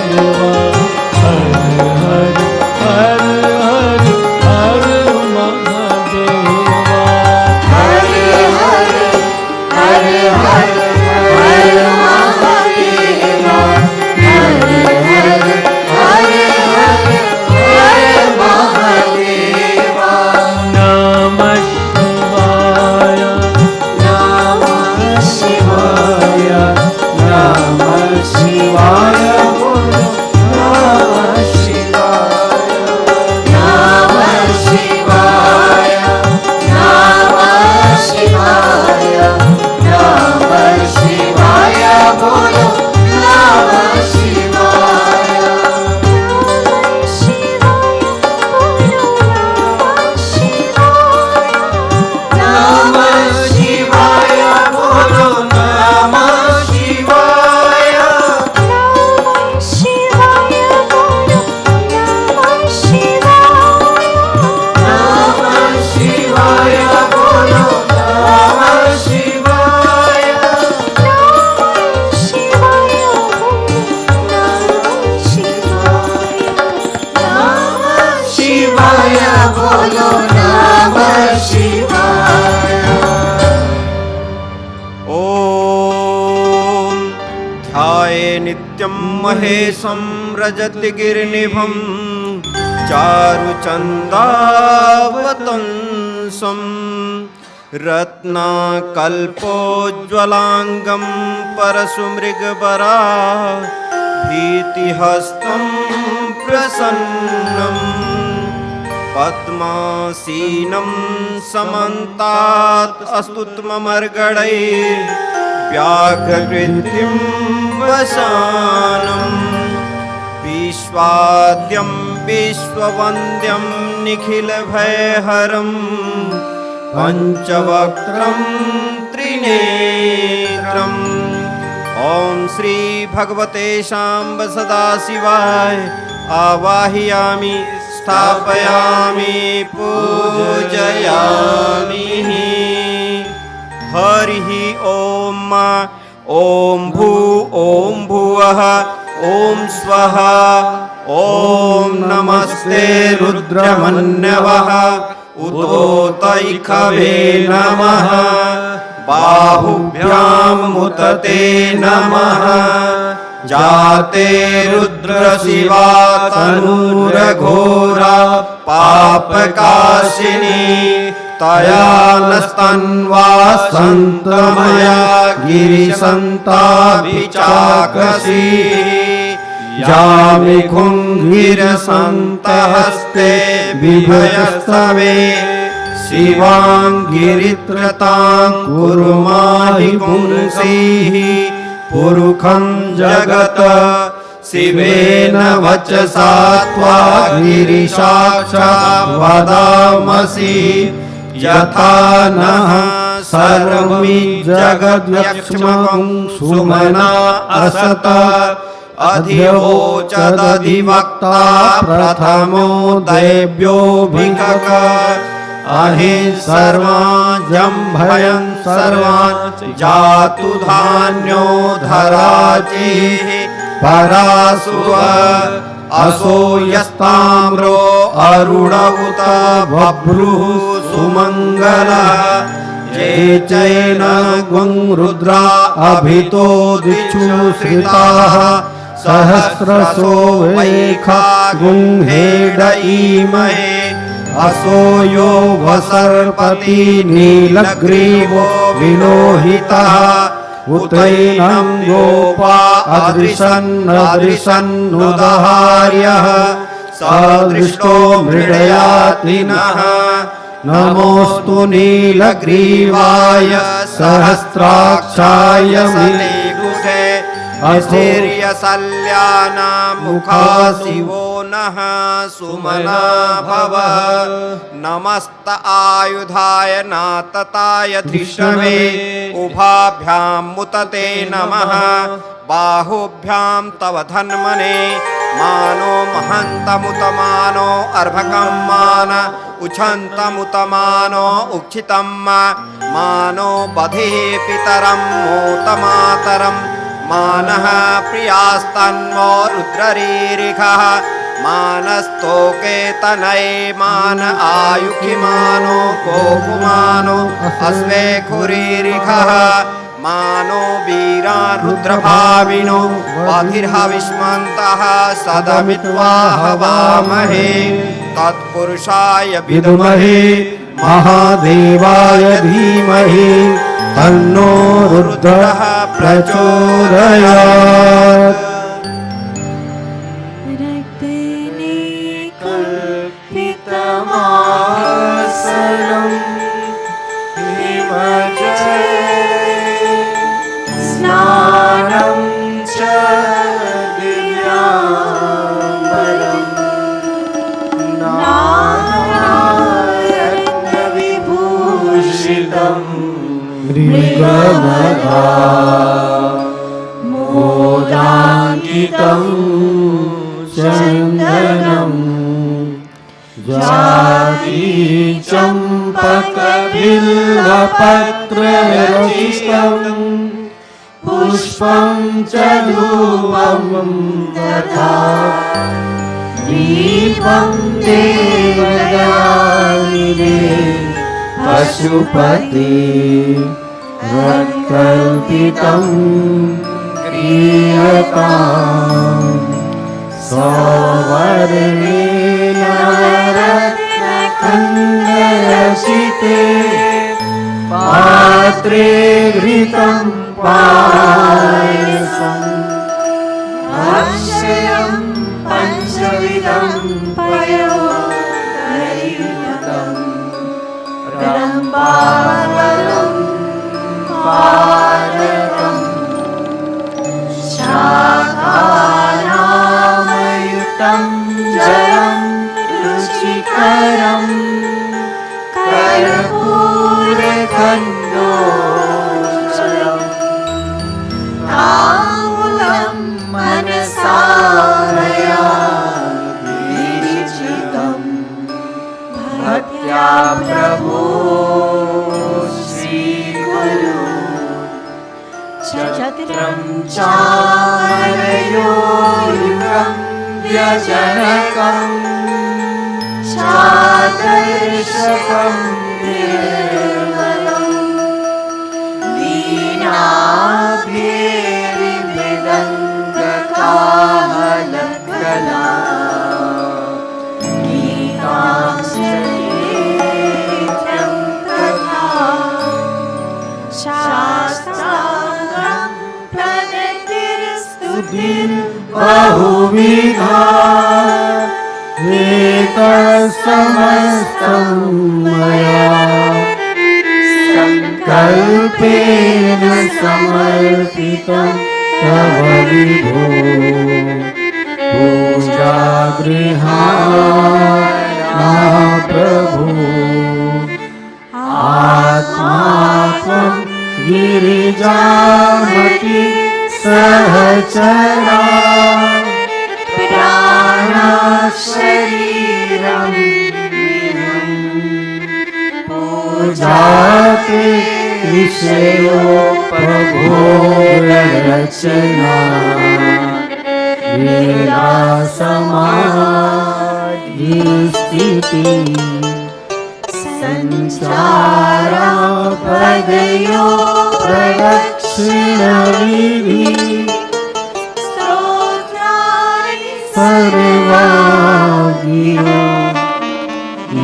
बोलो नमः शिवाय। ॐ ध्याये नित्यं महेशं रजतगिरिनिभं चारुचन्दावतंसं रत्नाकल्पोज्ज्वलाङ्गं परशुमृगवरा भीतिहस्तं प्रसन्नं पद्मासीनं समन्तात् स्तुत्ममर्गणैर्व्याघ्रकृतिं वसानम् विश्वाद्यं विश्ववन्द्यं निखिलभयहरं पञ्चवक्त्रं त्रिनेत्रम् ॐ श्री भगवते शाम्ब सदाशिवाय आवाहयामि स्थापयामि पूजयामि। हरिः ॐ ॐ भुवः ॐ स्वः ॐ नमस्ते रुद्रमन्यवः उतोतैखवे नमः बाहुभ्यां मुतते नमः जाते रुद्रशिवा तनूरघोरा पापकाशिनी तया नस्तन्वा सन्तमया गिरिसन्ताभिचाकसी जामिखुङ्गिरसन्तहस्ते बिभयस्तवे शिवाङ्गिरित्रतां कुर्माहि पुंसीः पुरुखं जगत शिवेन वचसा त्वा गिरिसाक्षात् वदामसि यथा नः सर्वमि जगद्यक्ष्मं सुमना असत अधिवोचदधिवक्ता प्रथमो दैव्योऽभिगक अहि सर्वाजं भयं सर्वान् जातु धान्यो धराचिः परासुव असो यस्ताम्रो अरुणवुत बभ्रुः सुमङ्गलः ये चैन गुं रुद्रा अभितो दिक्षु श्रिताः सहस्रशो वैखा गुं हेडईमहे असो यो वसर्पति नीलग्रीवो विलोहितः उतैनं गोपा अदृशन्नुदहार्यः सदृष्टो मृडयातिनः नमोऽस्तु नीलग्रीवाय सहस्राक्षाय मुखे अस्थिर्यशल्यानामुखा शिवो नः सुमना भवः नमस्त आयुधाय नातताय धृष्णवे उभाभ्यां मुतते नमः बाहुभ्यां तव धन्मने मानो महन्तमुतमानो अर्भकं मान उच्छन्तमुतमानो उक्षितं मानो बधिः पितरं मोतमातरं मानः प्रियास्तन्मो रुद्ररीरिखः मानस्तोके तनये मान आयुखिमानो गोपुमानो अस्वे खुरीरिखः मानो वीरान् रुद्रभाविनो बधिर्हविष्मन्तः सदमित्वा हवामहे तत्पुरुषाय विद्महे महादेवाय धीमहि तन्नो रुद्रः प्रचोदयात्। रक्तने कल्पितमासनं हिमजले स्नानं च दिव्याम्बरं नानारत्नविभूषितं मृगमदा मोदाङ्कितं चन्दनं जाति चम्पकबिल्वपत्ररचितं पुष्पं च धूपं तथा दीपं देवया पशुपते रत्कल्पितं क्रियताम् सौवर्णेन रत्नखण्डरचिते पात्रे घृतं पायसम् भक्ष्यं पञ्चविधं पयोदयुक्तम् रम्भावरं पारकम् शाकानामयुतं जलं रुचिकरम् कर्पूरखण्डोज्ज्वलम् ताम्बूलं मनसा मया विरचितम् भक्त्या प्रभो श्रीगुरु चक्रं चामरयोयुगं व्यजनकं चादर्शकं निर्मलं वीणाभेरिमृदङ्गकाहलकला गीताञ्जलिं तथा शास्त्राङ्गं प्रणतिर्स्तुतिर्बहुविधा एतत्समस्तं मया सङ्कल्पेन समर्पितं तव विभो पूजागृहाणा प्रभो आत्मा त्वं गिरिजामपि सहचरा प्राणशरीरं पूजाते विषयोपभोगरचना वेदासमाधिस्थिति सञ्चारापदयो प्रदक्षिणविधि सर्वाज्ञा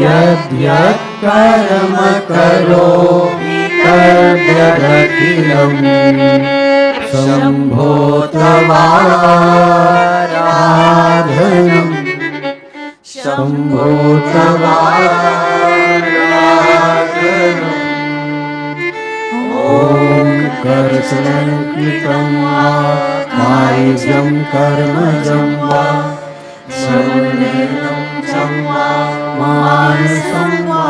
यद्यत् कर्म करोमि तद्यदखिलं शम्भो तवाराधनं शम्भो तवाराधनम् ॐ कर्षणकृतं वा कायजं कर्मजं वा श्रवणं चं वा मानसं वा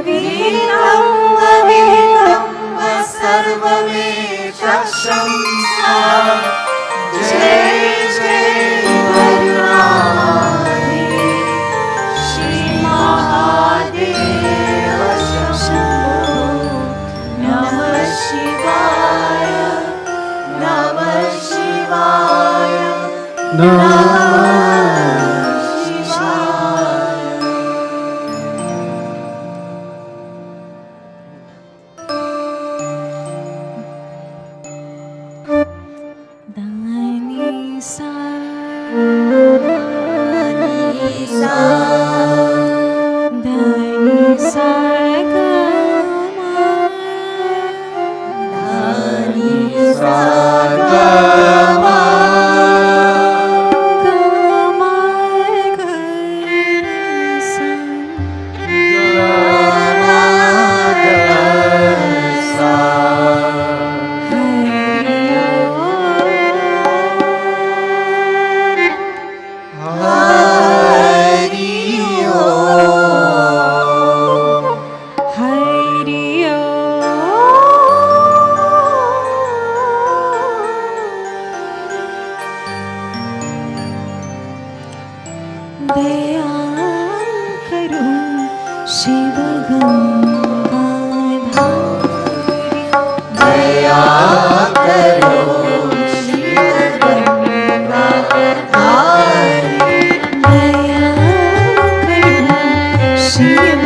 विहितं विहितं वा सर्वमेव शंसा जय जय करुणानिधि श्री महादेव शंभो नमः शिवाय नमः शिवाय नमः शिवाय। दानी सा दानी सा दानी सा शिव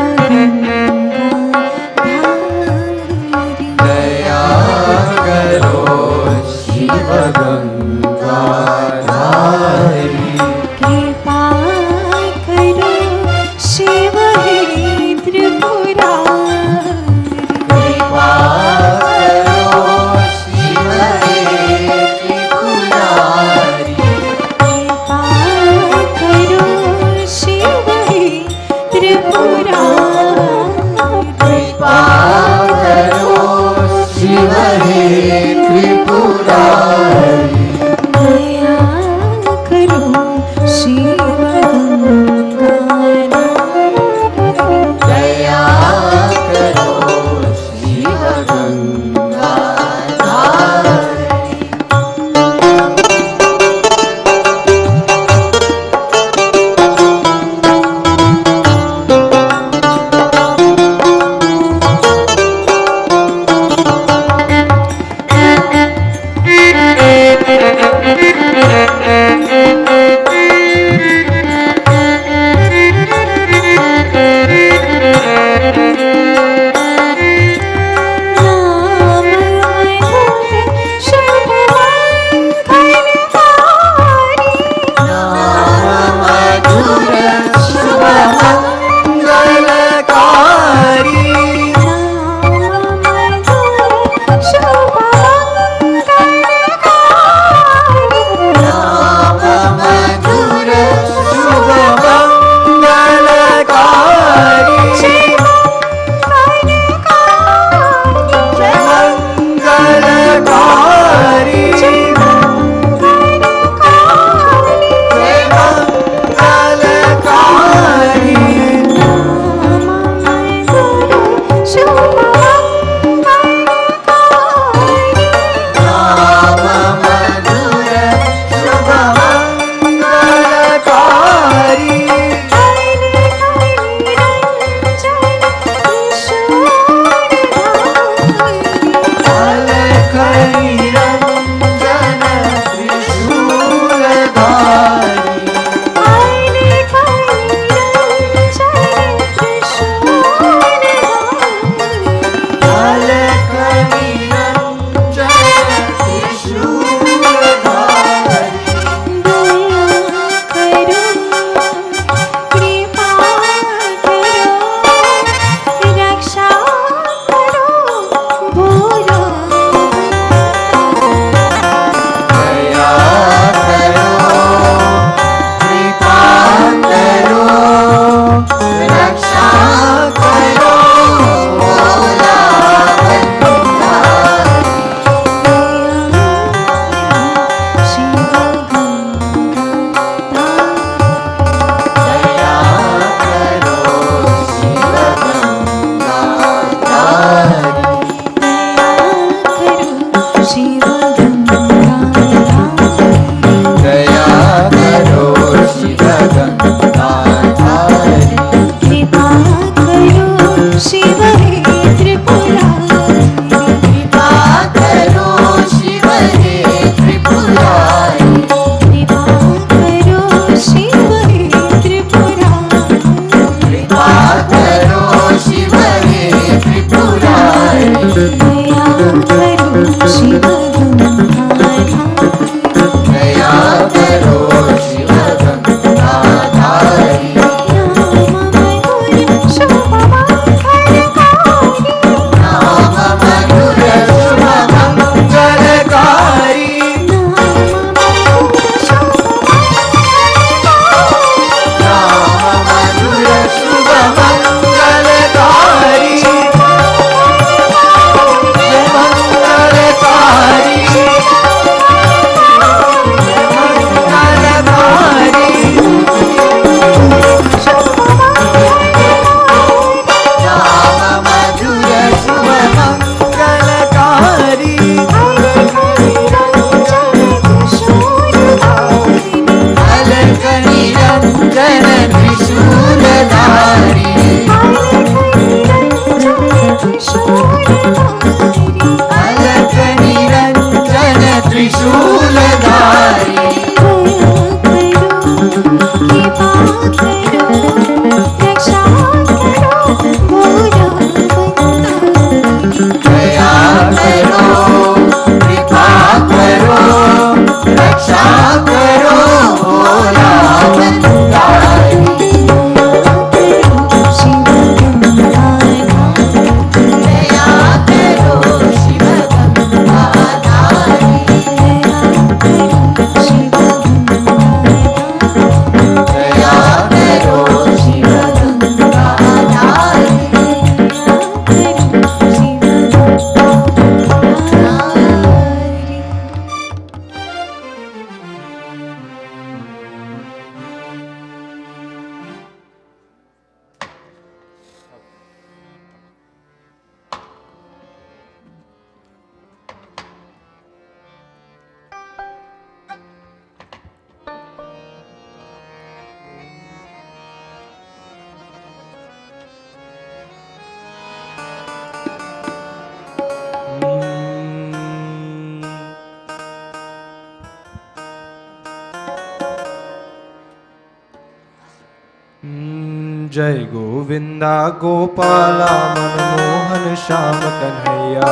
जय गोविंदा गोपाला मनमोहन श्याम कन्हैया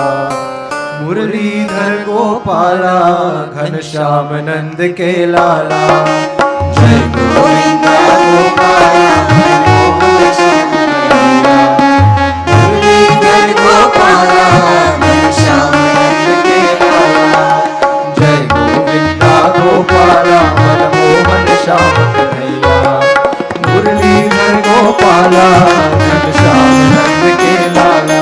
मुरलीधर गोपाला घनश्याम नंद के लाला। जय गोविंदा गोपाला मनमोहन श्याम कन्हैया मुरलीधर गोपाला घनश्याम नंद के लाला। जय गोविंदा गोपाला मनमोहन श्याम कन्हैया मुरलीधर गोपाला घनश्याम नंद के लाला।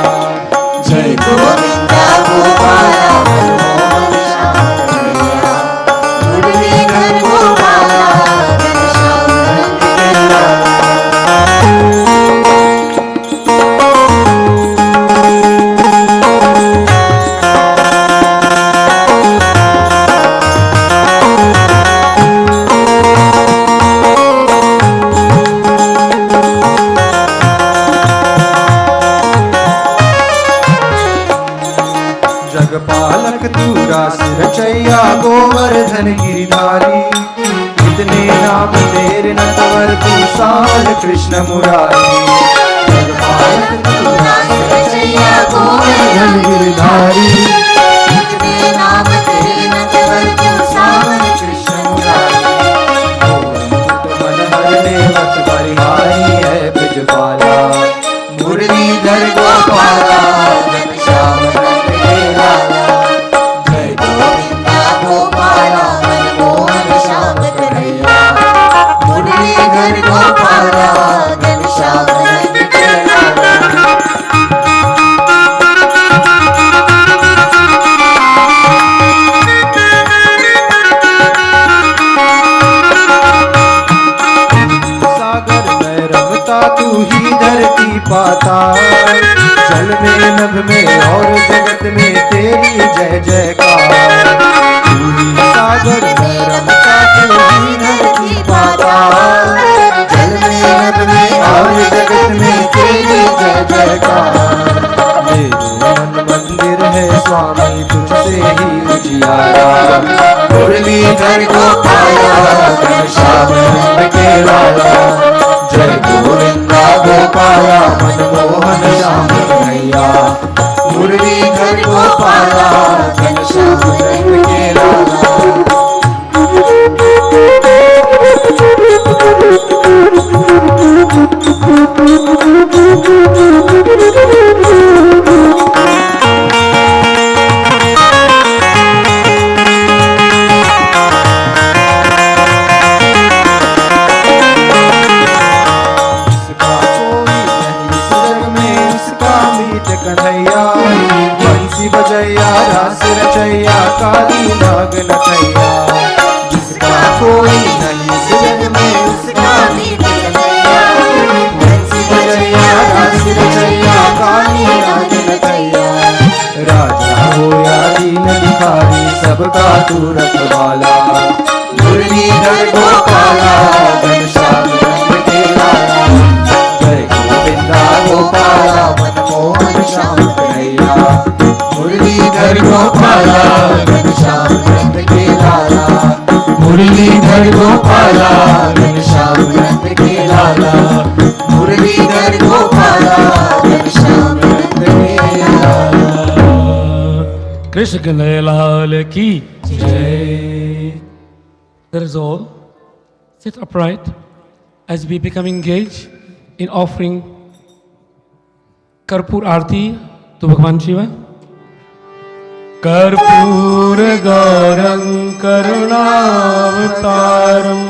जय गोविंदा गोपाला मनमोहन श्याम कन्हैया मुरलीधर गोपाला घनश्याम नंद के लाला। जगपालक तू रास रचैया गोवर्धन गिरिधारी इतने नाम तेरे नटवर तू साल कृष्ण मुरारी। जगपालक तू रास रचैया गोवर्धन गिरिधारी इतने नाम तेरे नटवर तू साल कृष्ण मुरारी। मन हरने मत परिहारी है ब्रजबाला मुरलीधर गोपाला घनश्याम नंद के लाला। जय गोविंदा गोपाला मनमोहन श्याम कन्हैया मुरलीधर गोपाला घनश्याम नंद के लाला। सागर में रमता तू ही धरती पाता जल में नभ में और जगत में तेरी जय जयकार। तू ही सागर में रमता तू ही धरती पाता जल में नभ में और जगत में तेरी जय जयकार। मेरे मन मंदिर है स्वामी तुझसे ही उजियारा मुरलीधर गोपाला घनश्याम नंद के लाला। जय गोविंदा गोपाला मनमोहन श्याम कन्हैया मुरलीधर गोपाला घनश्याम नंद के लाला। कन्हैया बंसी बजैया रास रचैया काली नाग नचैया। जिसका कोई नहीं जग में उसका मीत कन्हैया बंसी बजैया रास रचैया काली नाग नचैया। राजा हो या दीन भिखारी सबका तू रखवाला मुरलीधर गोपाला घनश्याम नंद के लाला। जय गोविंदा गोपाला मनमोहन श्याम कन्हैया मुरलीधर गोपाला घनश्याम नंद के लाला। मुरलीधर गोपाला घनश्याम नंद के लाला। मुरलीधर गोपाला घनश्याम नंद के लाला। कृष्ण कन्हैया की जय. That is all. Sit upright as we become engaged in offering Karpur Aarti to Bhagwan Shiva. Karpur Gaurang Karunavataram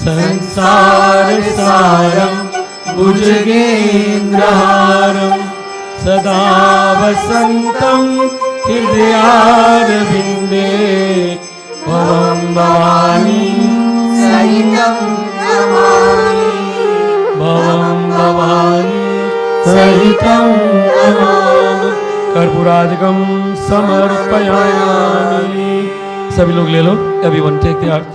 Sansar Saram Bhujagendraharam Sada Vasantam Hridayarvinde Bhavam Bhavani Sahitam Namami Bhavam Bhavani Sahitam Namami कर्पूरादिकम समर्पयामि. सभी लोग ले लो. Everyone take the earth.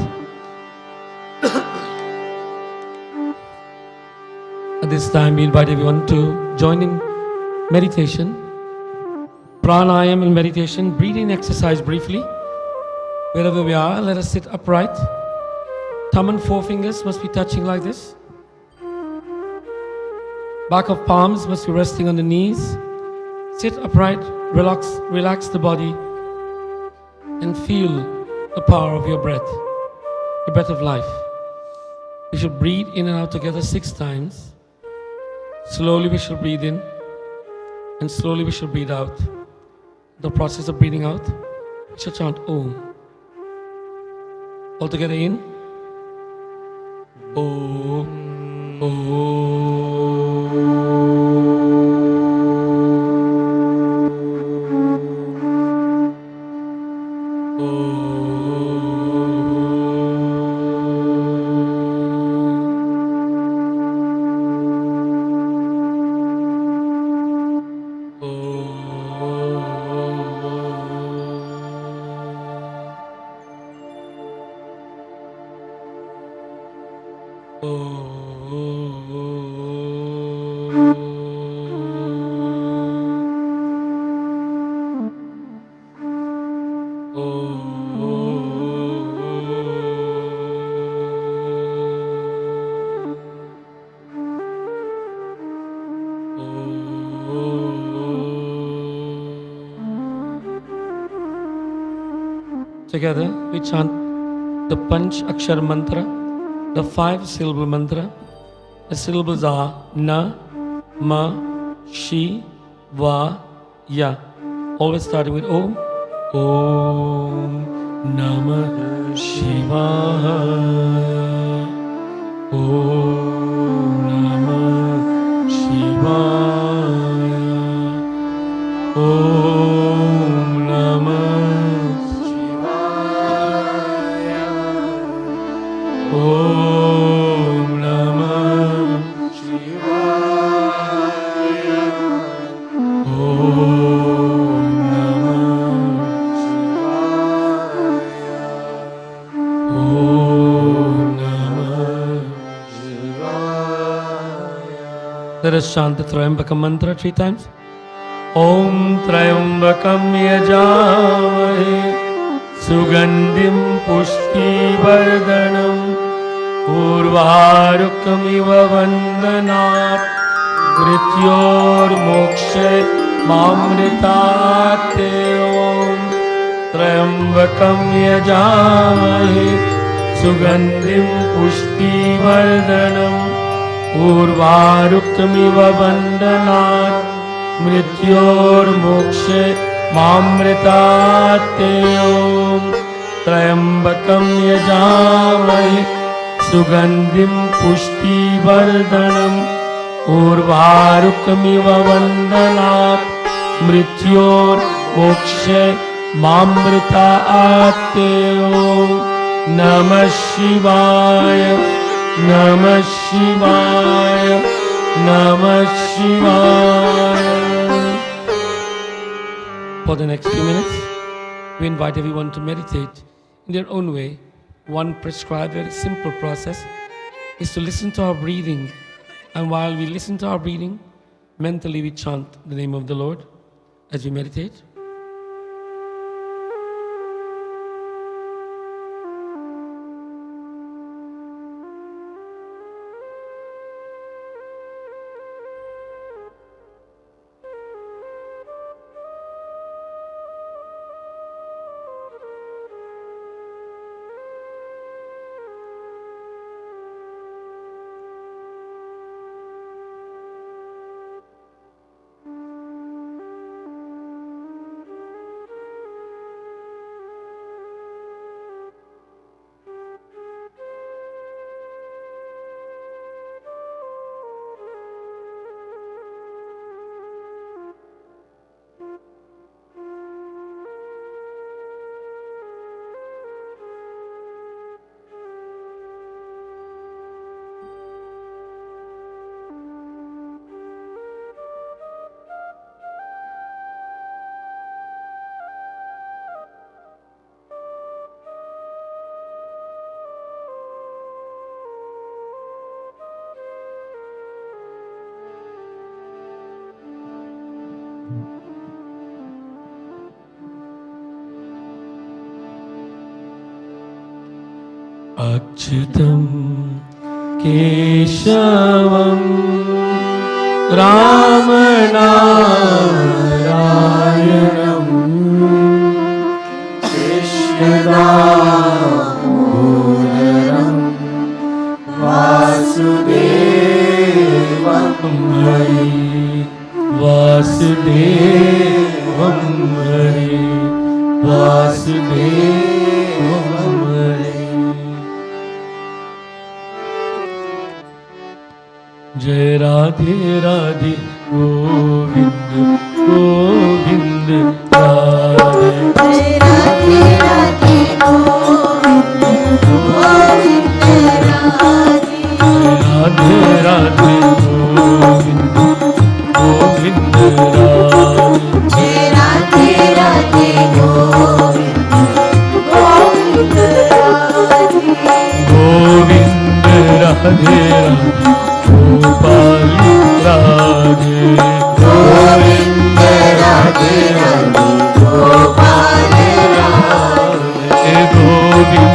At this time we invite everyone to join in meditation, pranayam and meditation, breathing exercise briefly. Wherever we are, let us sit upright. Thumb and forefingers must be touching like this. Back of palms must be resting on the knees. Sit upright, relax the body, and feel the power of your breath, the breath of life. We should breathe in and out together 6 times. Slowly we shall breathe in, and slowly we shall breathe out. The process of breathing out, we shall chant Om. All together in. Om. Together we chant the Panch Akshar mantra, the 5-syllable mantra. The syllables are Na, Ma, Shi, Va, Ya. Always starting with Om. Om Namah Shivaya. Om Namah Shivaya. Om Namah Om Namah Shivaya. Om Namah Shivaya. Om Namah Shivaya. Let us chant the Trayambaka mantra 3 times. Om Trayambakam Yajamahe Sugandhim Pushtivardhanam Urvarukamiva Vandanat Mrityor Mokshe Mamritate Om Trayambakam Yajamahe Sugandhim Pushtivardhanam Urvarukamiva Vandanat Mrityor Mokshe Mamritate Om Trayambakam Yajamahe Sugandhim Pushtivardhanam Urvarukamiva Vandanat Mrityor Mokshe Mamritate Om Namah Shivaya, Namah Shivaya, Namah Shivaya. For the next few minutes, we invite everyone to meditate in their own way. One prescribed, very simple process is to listen to our breathing. And while we listen to our breathing, mentally we chant the name of the Lord as we meditate. Achyutam Keshavam Ramanarayanam Krishna-Damodaram Vasudevam Hari Vasudevam Hari Vasudevam Hari. Jai Radhe Radhe Govind Govind Radhe. Jai Radhe Radhe Govind Govind Radhe. Radhe Radhe Govind Govind Radhe. Jai Radhe Radhe Govind Govind Radhe. Govind Radhe Radhe Gopal Radhe. Govind Radhe Radhe Gopal Radhe. Govind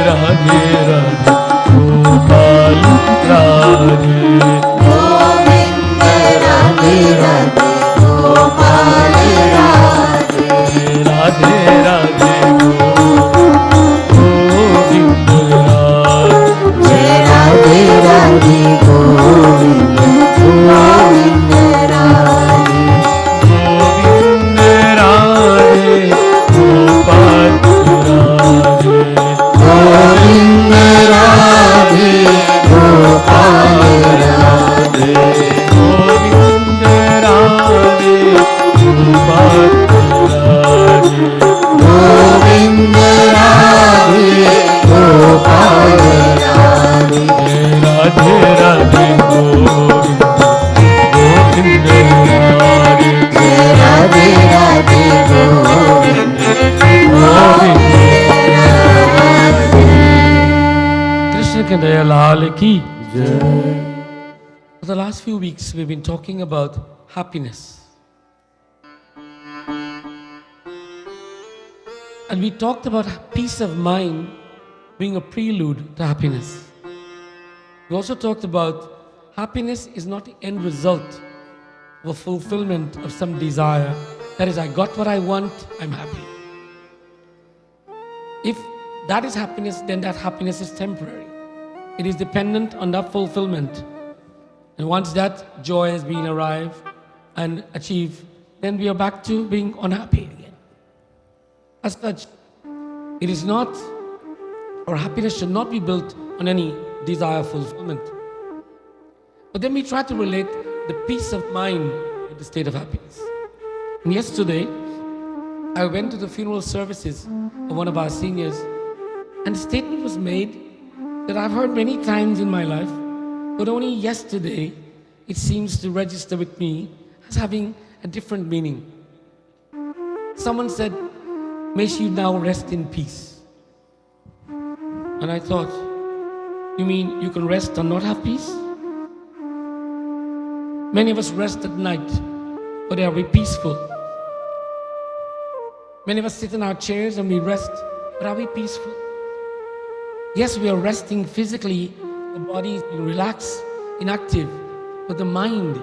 Radhe Radhe Gopal Radhe. Govind Radhe Radhe Gopal Radhe. Radhe Radhe Govind Radhe. Jai Radhe Radhe Govind Govind Radhe. Govind Radhe Gopal Radhe. Govind Radhe Gopal Radhe. Govind Radhe Gopal Radhe. Govind Radhe Gopal Radhe. Radhe Radhe Govind Govind Radhe. Jai Radhe Radhe Govind Govind Radhe. Krishna Kanhaiya Lal ki Jai. For the last few weeks, we've been talking about happiness. And we talked about peace of mind being a prelude to happiness. We also talked about happiness is not the end result of a fulfillment of some desire. That is, I got what I want, I'm happy. If that is happiness, then that happiness is temporary. It is dependent on that fulfillment. And once that joy has been arrived and achieved, then we are back to being unhappy again. As such, it is not, or happiness should not be built on any desire fulfillment. But then we try to relate the peace of mind with the state of happiness. And yesterday, I went to the funeral services of one of our seniors, and the statement was made that I've heard many times in my life, but only yesterday it seems to register with me as having a different meaning. Someone said, "May she now rest in peace." And I thought, you mean you can rest and not have peace? Many of us rest at night, but are we peaceful? Many of us sit in our chairs and we rest, but are we peaceful? Yes, we are resting physically, the body is being relaxed, inactive, but the mind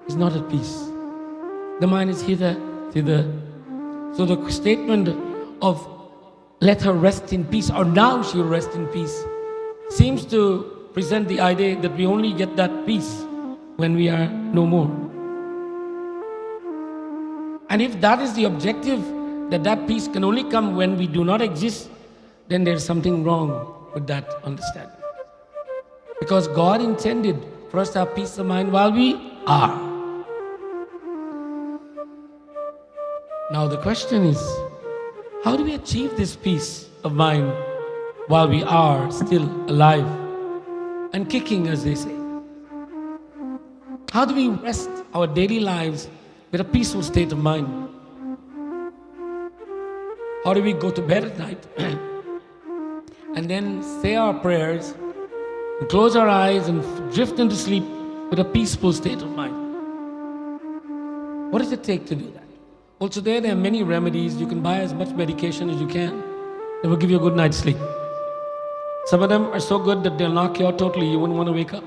is not at peace. The mind is hither, thither. So the statement of "let her rest in peace," or "now she will rest in peace," seems to present the idea that we only get that peace when we are no more. And if that is the objective, that peace can only come when we do not exist, then there's something wrong with that understanding. Because God intended for us to have peace of mind while we are. Now the question is, how do we achieve this peace of mind while we are still alive and kicking, as they say? How do we rest our daily lives with a peaceful state of mind? How do we go to bed at night and then say our prayers and close our eyes and drift into sleep with a peaceful state of mind? What does it take to do that? Well, today there are many remedies. You can buy as much medication as you can. It will give you a good night's sleep. Some of them are so good that they'll knock you out totally. You wouldn't want to wake up.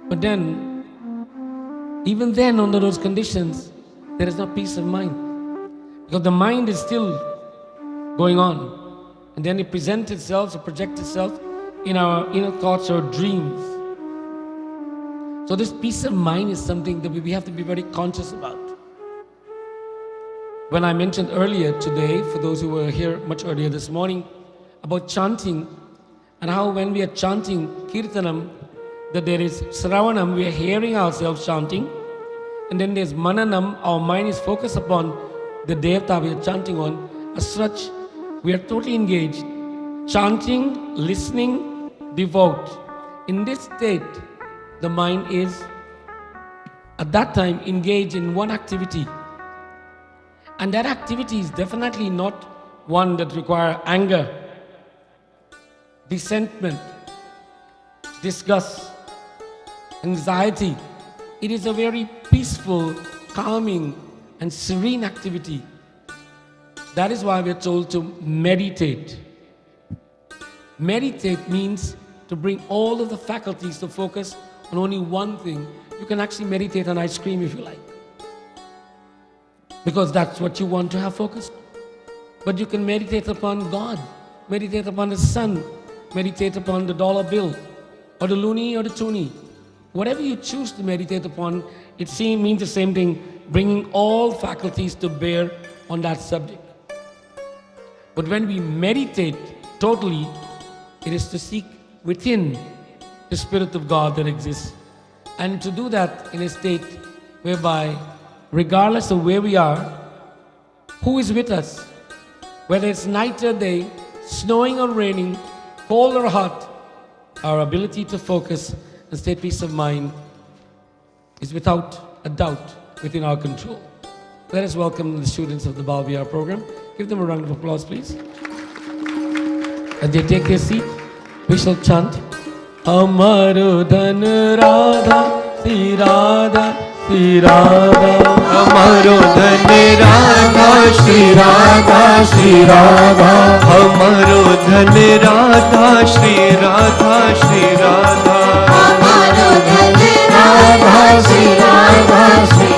But then even then under those conditions, there is no peace of mind. Because the mind is still going on. And then it presents itself or projects itself in our inner thoughts or dreams. So this peace of mind is something that we have to be very conscious about. When I mentioned earlier today, for those who were here much earlier this morning, about chanting, and how when we are chanting Kirtanam, that there is Sravanam, we are hearing ourselves chanting, and then there's Mananam, our mind is focused upon the Devta we are chanting on. As such, we are totally engaged. Chanting, listening, devote. In this state, the mind is, at that time, engaged in one activity. And that activity is definitely not one that requires anger, resentment, disgust, anxiety. It is a very peaceful, calming, and serene activity. That is why we are told to meditate. Meditate means to bring all of the faculties to focus on only one thing. You can actually meditate on ice cream if you like, because that's what you want to have focus on. But you can meditate upon God, meditate upon the sun, meditate upon the dollar bill, or the loonie or the toonie. Whatever you choose to meditate upon, it means the same thing, bringing all faculties to bear on that subject. But when we meditate totally, it is to seek within the Spirit of God that exists. And to do that in a state whereby, regardless of where we are, who is with us, whether it's night or day, snowing or raining, cold or hot, our ability to focus and stay peace of mind is without a doubt within our control. Let us welcome the students of the Bal Vihar program. Give them a round of applause, please. As they take their seat, we shall chant Amaro Dhan Radha, Sri Radha, Sri Radha. हमारो धन राधा श्री राधा श्री राधा हमारो धन राधा श्री राधा श्री राधा हमारो धन राधा श्री राधा श्री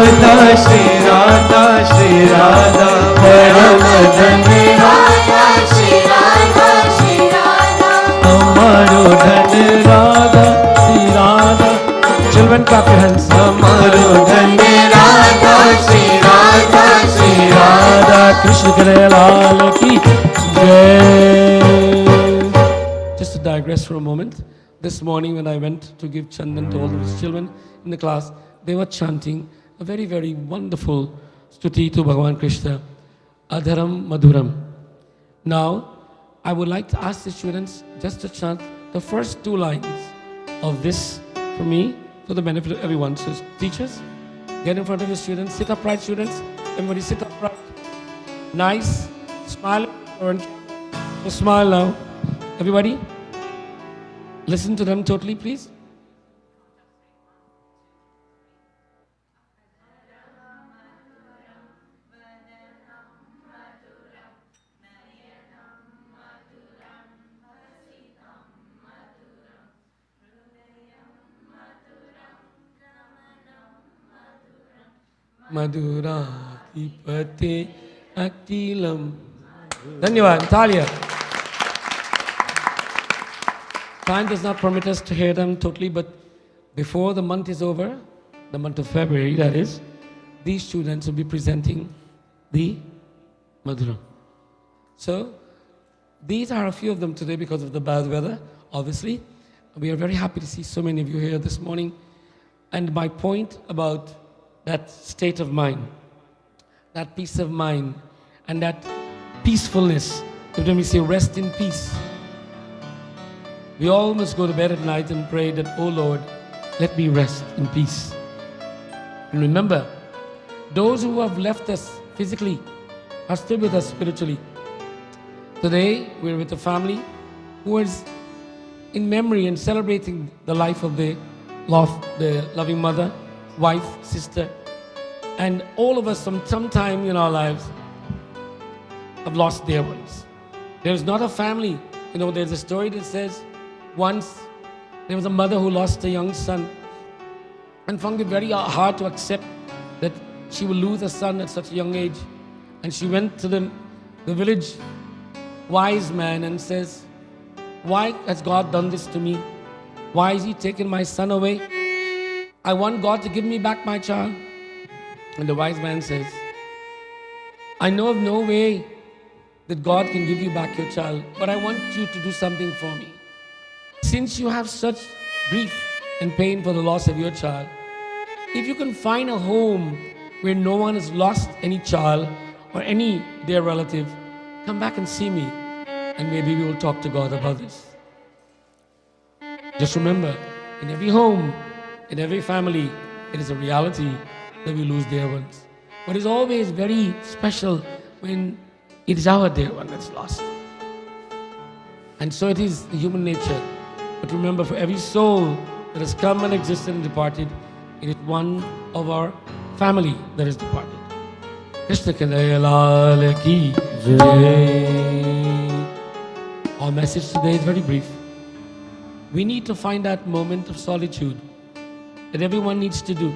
राधा श्री राधा श्री राधा परम धन राधा श्री राधा श्री राधा हमारो धन Radha Shri Radha. Children, clap your hands. हमारो धन Radha Shri Radha Shri Radha Krishna Kare Lal ki jai. Just to digress for a moment, this morning when I went to give Chandan to all those children in the class, they were chanting a very, very wonderful stuti to Bhagavan Krishna, Adharam Madhuram. Now, I would like to ask the students just to chant the first two lines of this for me, for the benefit of everyone. So teachers, get in front of your students, sit upright students, everybody sit upright. Nice, smile, so smile now. Everybody, listen to them totally, please. Madhuratipate Akilam. Dhanyavad, Talia. Time does not permit us to hear them totally, but before the month is over, the month of February that is, these students will be presenting the Madhuram. So, these are a few of them today because of the bad weather, obviously. We are very happy to see so many of you here this morning. And my point about that state of mind, that peace of mind, and that peacefulness. When we say rest in peace, we all must go to bed at night and pray that, oh Lord, let me rest in peace. And remember, those who have left us physically are still with us spiritually. Today, we're with a family who is in memory and celebrating the life of the loving mother, wife, sister, and all of us from some time in our lives have lost dear ones. There's not a family, there's a story that says once There was a mother who lost a young son and found it very hard to accept that she will lose a son at such a young age. And she went to the village wise man and says, why has God done this to me? Why has He taken my son away? I want God to give me back my child. And the wise man says, I know of no way that God can give you back your child, but I want you to do something for me. Since you have such grief and pain for the loss of your child, if you can find a home where no one has lost any child or any dear relative, come back and see me, and maybe we will talk to God about this. Just remember, in every home, in every family, it is a reality that we lose dear ones. But it's always very special when it is our dear one that's lost. And so it is the human nature. But remember, for every soul that has come and existed and departed, it is one of our family that is departed. Krishna Kanhaiya Lal Ki Jai. Our message today is very brief. We need to find that moment of solitude that everyone needs to do.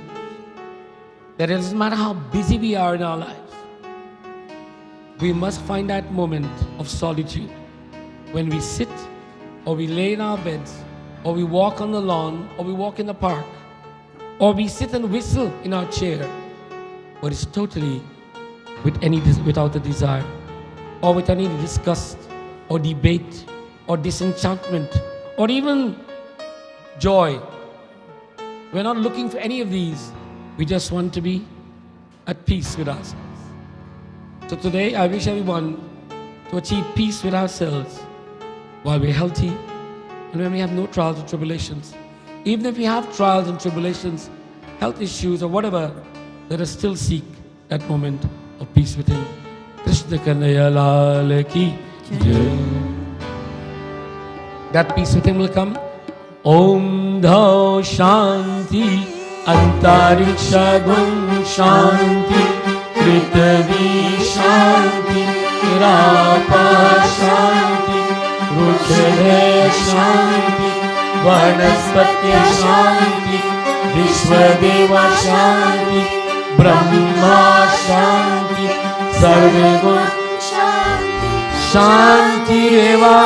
That it doesn't matter how busy we are in our lives, we must find that moment of solitude when we sit or we lay in our beds or we walk on the lawn or we walk in the park or we sit and whistle in our chair, but it's totally without a desire or with any disgust or debate or disenchantment or even joy. We're not looking for any of these. We just want to be at peace with ourselves. So today I wish everyone to achieve peace with ourselves while we're healthy and when we have no trials or tribulations. Even if we have trials and tribulations, health issues or whatever, let us still seek that moment of peace within. Krishna Kanhaiya Lal Ki Jai. That peace within will come. Om Dhau Shanti Antariksha Gum Shanti Prithvi Shanti Rapa Shanti Ruchre Shanti Vanaspati Shanti Vishwadeva Shanti Brahma Shanti Sarvaguna Shanti Eva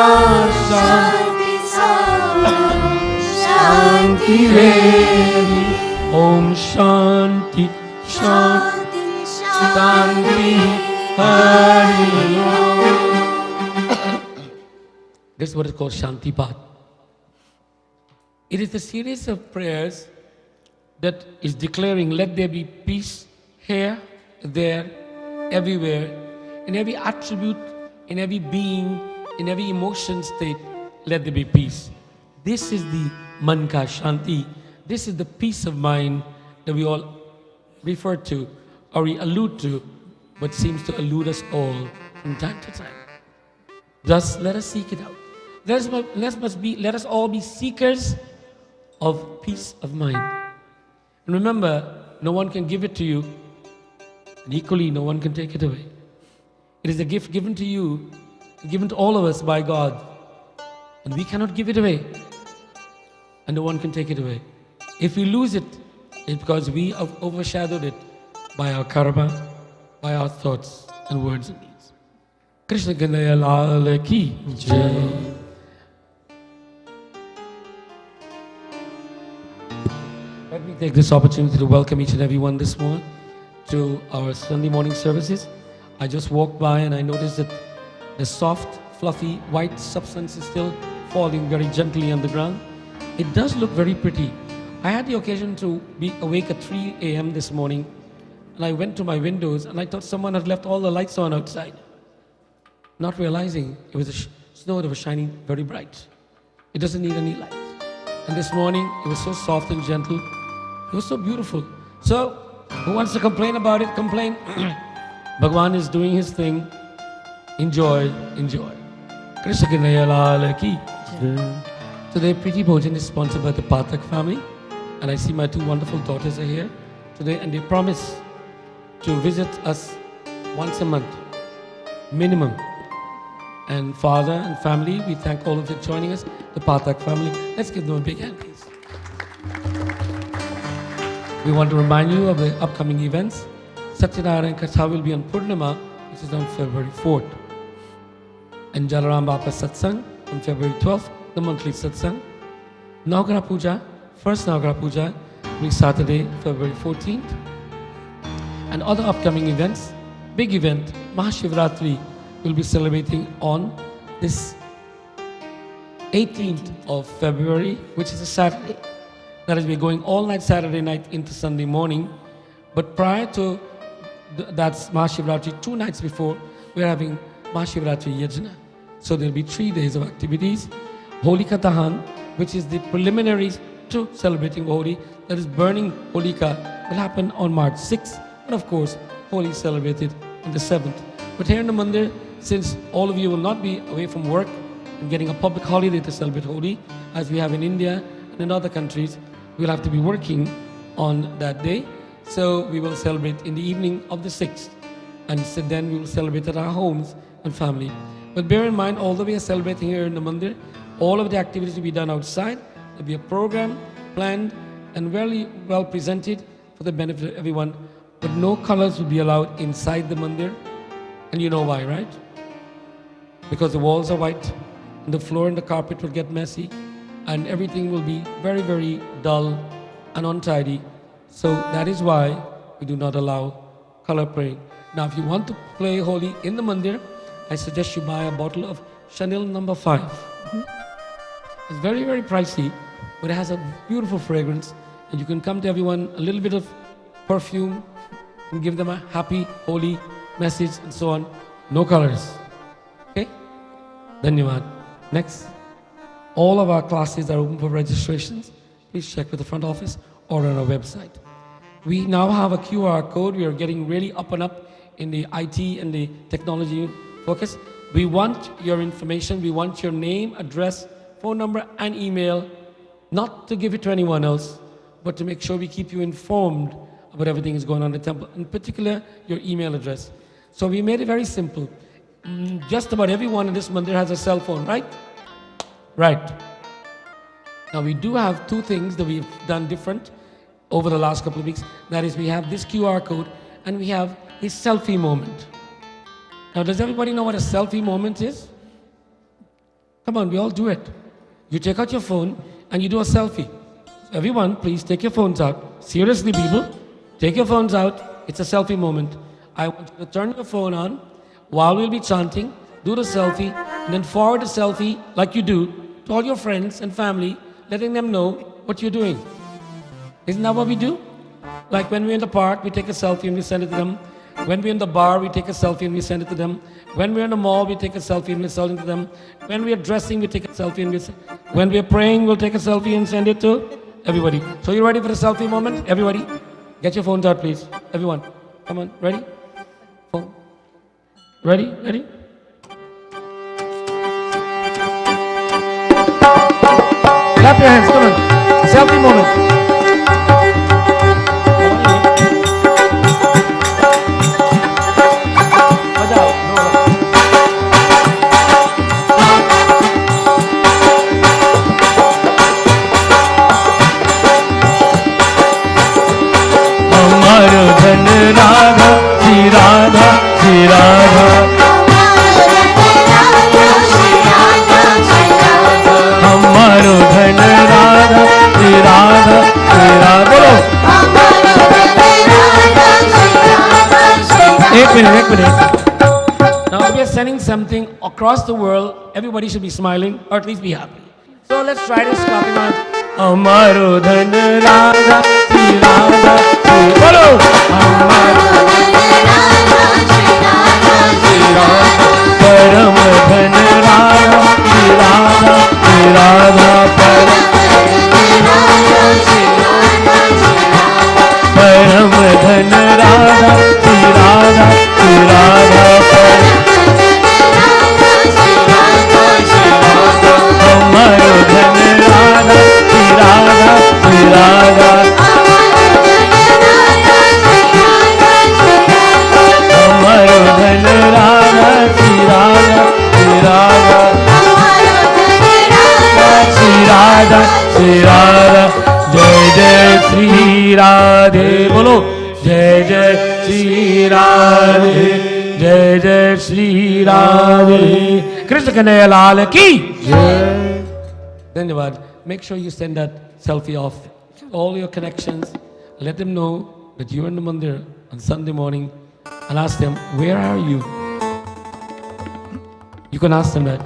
Shanti Shanti Devi Om Shanti Shanti Shanti Hari Om. This is what is called Shanti Path. It is a series of prayers that is declaring, let there be peace here, there, everywhere, in every attribute, in every being, in every emotion state, let there be peace. This is the Man Ka Shanti. This is the peace of mind that we all refer to or we allude to, but seems to elude us all from time to time. Thus, let us seek it out. Let us all be seekers of peace of mind. And remember, no one can give it to you, and equally no one can take it away. It is a gift given to you, given to all of us by God, and we cannot give it away, and no one can take it away. If we lose it, it's because we have overshadowed it by our karma, by our thoughts and words and deeds. Krishna Kanhaiya Lal Ki Jai. Let me take this opportunity to welcome each and everyone this morning to our Sunday morning services. I just walked by and I noticed that the soft, fluffy, white substance is still falling very gently on the ground. It does look very pretty. I had the occasion to be awake at 3 a.m. this morning, and I went to my windows and I thought someone had left all the lights on outside, not realizing it was a snow that was shining very bright. It doesn't need any light. And this morning, it was so soft and gentle. It was so beautiful. So, who wants to complain about it? Complain. Bhagwan is doing his thing. Enjoy, enjoy. Krishna Kanhaiya Lal Ki. Today, Preeti Bhojan is sponsored by the Pathak family. And I see my two wonderful daughters are here today, and they promise to visit us once a month, minimum. and father and family. We thank all of you joining us, the Pathak family. Let's give them a big hand, please. We want to remind you of the upcoming events. Satyanarayana Katha will be on Purnima, which is on February 4th. And Jalaram Bapa Satsang on February 12th, the monthly Satsang. Navgraha Puja, first Navgraha Puja, will be Saturday, February 14th. And other upcoming events, big event, Mahashivratri, will be celebrating on this 18th of February, which is a Saturday. That is, we're going all night Saturday night into Sunday morning. But prior to that's Mahashivratri, 2 nights before, we're having Mahashivratri Yajna. So there'll be 3 days of activities. Holika Dahan, which is the preliminaries to celebrating Holi, that is burning Holika, will happen on March 6th. And of course, Holi is celebrated on the 7th. But here in the Mandir, since all of you will not be away from work and getting a public holiday to celebrate Holi, as we have in India and in other countries, we'll have to be working on that day. So we will celebrate in the evening of the 6th. And so then we will celebrate at our homes and family. But bear in mind, although we are celebrating here in the Mandir, all of the activities will be done outside. There'll be a program planned and very well presented for the benefit of everyone. But no colors will be allowed inside the Mandir. And you know why, right? Because the walls are white, and the floor and the carpet will get messy, and everything will be very, very dull and untidy. So that is why we do not allow color praying. Now, if you want to play Holi in the Mandir, I suggest you buy a bottle of Chanel No. 5. It's very, very pricey, but it has a beautiful fragrance, and you can come to everyone a little bit of perfume and give them a happy, holy message and so on. No colors. Okay? Dhanyavad. Next. All of our classes are open for registrations. Please check with the front office or on our website. We now have a QR code. We are getting really up and up in the IT and the technology focus. We want your information. We want your name, address, phone number, and email, not to give it to anyone else, but to make sure we keep you informed about everything that's going on in the temple, in particular, your email address. So we made it very simple. Just about everyone in this mandir has a cell phone, right? Right. Now we do have 2 things that we've done different over the last couple of weeks. That is, we have this QR code and we have a selfie moment. Now, does everybody know what a selfie moment is? Come on, we all do it. You take out your phone and you do a selfie. Everyone, please take your phones out. Seriously, people, take your phones out. It's a selfie moment. I want you to turn your phone on while we'll be chanting, do the selfie, and then forward the selfie like you do to all your friends and family, letting them know what you're doing. Isn't that what we do? Like when we're in the park, we take a selfie and we send it to them. When we're in the bar, we take a selfie and we send it to them. When we're in the mall, we take a selfie and we send it to them. When we're dressing, we take a selfie and when we're praying, we'll take a selfie and send it to everybody. So you ready for the selfie moment? Everybody, get your phones out, please. Everyone, come on, ready? Phone. Ready? Ready? Clap your hands, come on. Selfie moment. Radha Shri Radha Shri Radha हमारो धन राधा श्री राधा श्री राधा एक minute. Now we are sending something across the world. Everybody should be smiling or at least be happy. So let's try this clapping hands. हमारो धन राधा श्री राधा श्री बोलो हमारो परम धन राधा श्री राधा श्री राधा परम धन राधा श्री राधा श्री राधा हमारो धन राधा राधा श्री राधा राधे बोलो जय जय श्री राधे जय जय श्री राधे कृष्ण कन्हैया लाल की जय धन्यवाद make sure you send that selfie off to all your connections let them know that you're in the mandir on Sunday morning and ask them where are you you can ask them that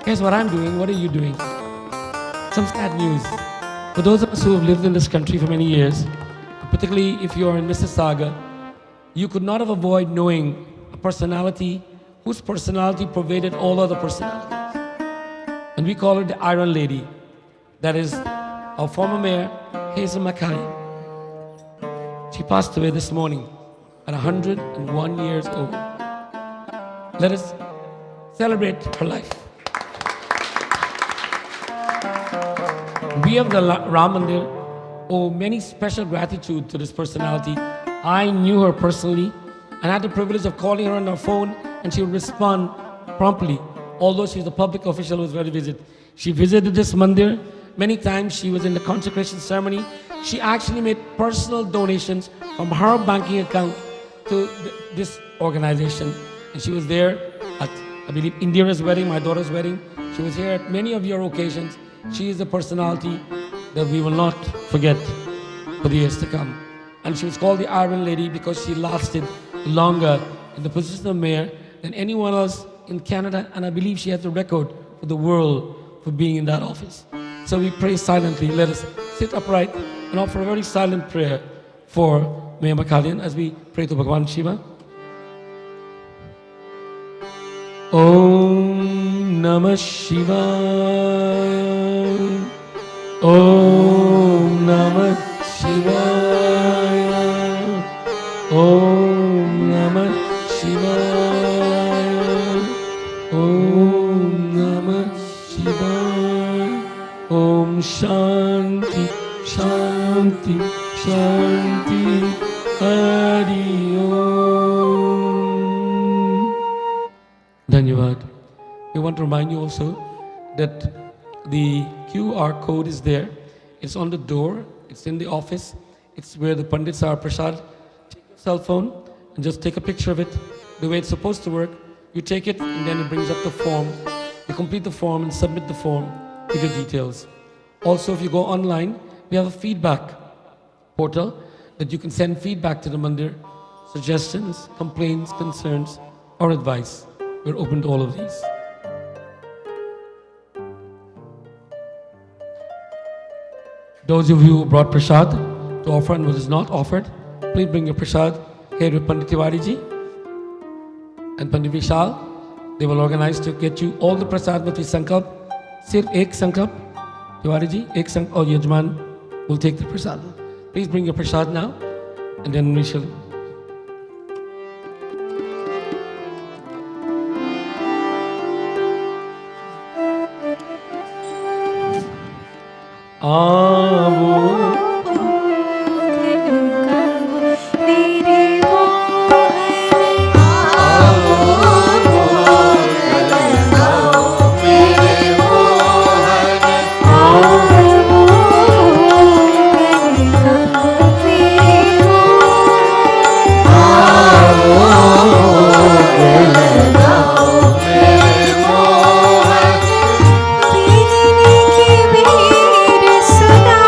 guess what I'm doing what are you doing some sad news for those of us who have lived in this country for many years particularly if you're in Mississauga you could not have avoided knowing a personality whose personality pervaded all other personalities and we call her the Iron Lady that is our former mayor Hazel Mackay she passed away this morning at 101 years old let us celebrate her life we of the Ram Mandir owe many special gratitude to this personality. I knew her personally and had the privilege of calling her on her phone and she would respond promptly. Although she's a public official who was ready to visit. She visited this mandir many times. She was in the consecration ceremony. She actually made personal donations from her banking account to this organization. And she was there at, I believe, Indira's wedding, my daughter's wedding. She was here at many of your occasions. She is a personality that we will not forget for the years to come. And she was called the Iron Lady because she lasted longer in the position of mayor than anyone else in Canada, and I believe she has the record for the world for being in that office. So we pray silently. Let us sit upright and offer a very silent prayer for Mayor Makalian as we pray to Bhagavan Shiva. Om Namah Shivaya. Om Namah Shivaya. Om Namah Shivaya. Om Namah Shivaya. Om Shanti, Shanti, Shanti, Hari Om. Dhanyavad. We want to remind you also that the QR code is there. It's on the door. It's in the office. It's where the Pandits are. Prasad, take your cell phone and just take a picture of it. The way it's supposed to work, you take it and then it brings up the form. You complete the form and submit the form with your details. Also, if you go online, we have a feedback portal that you can send feedback to the Mandir, suggestions, complaints, concerns, or advice. We're open to all of these. Those of you who brought prasad to offer and what is not offered, please bring your prasad here with Pandit Tiwari ji and Pandit Vishal. They will organize to get you all the prasad with the sankalp. Sirf ek sankalp. Tiwari ji, ek sankalp, or Yajman will take the prasad. Please bring your prasad now and then we shall. Suda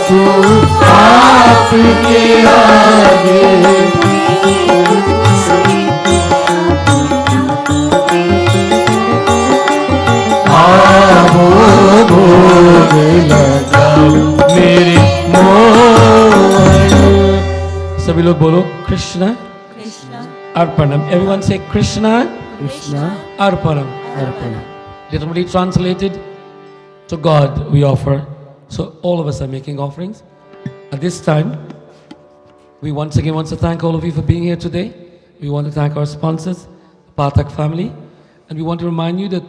तू आपके आगे आवो भोग लगाओ मेरे मोहन। सभी लोग बोलो Krishna Krishna अर्पणम। Everyone say Krishna Krishna अर्पणम. Arpan. Literally translated, to God we offer. So all of us are making offerings. At this time, we once again want to thank all of you for being here today. We want to thank our sponsors, the Pathak family, and we want to remind you that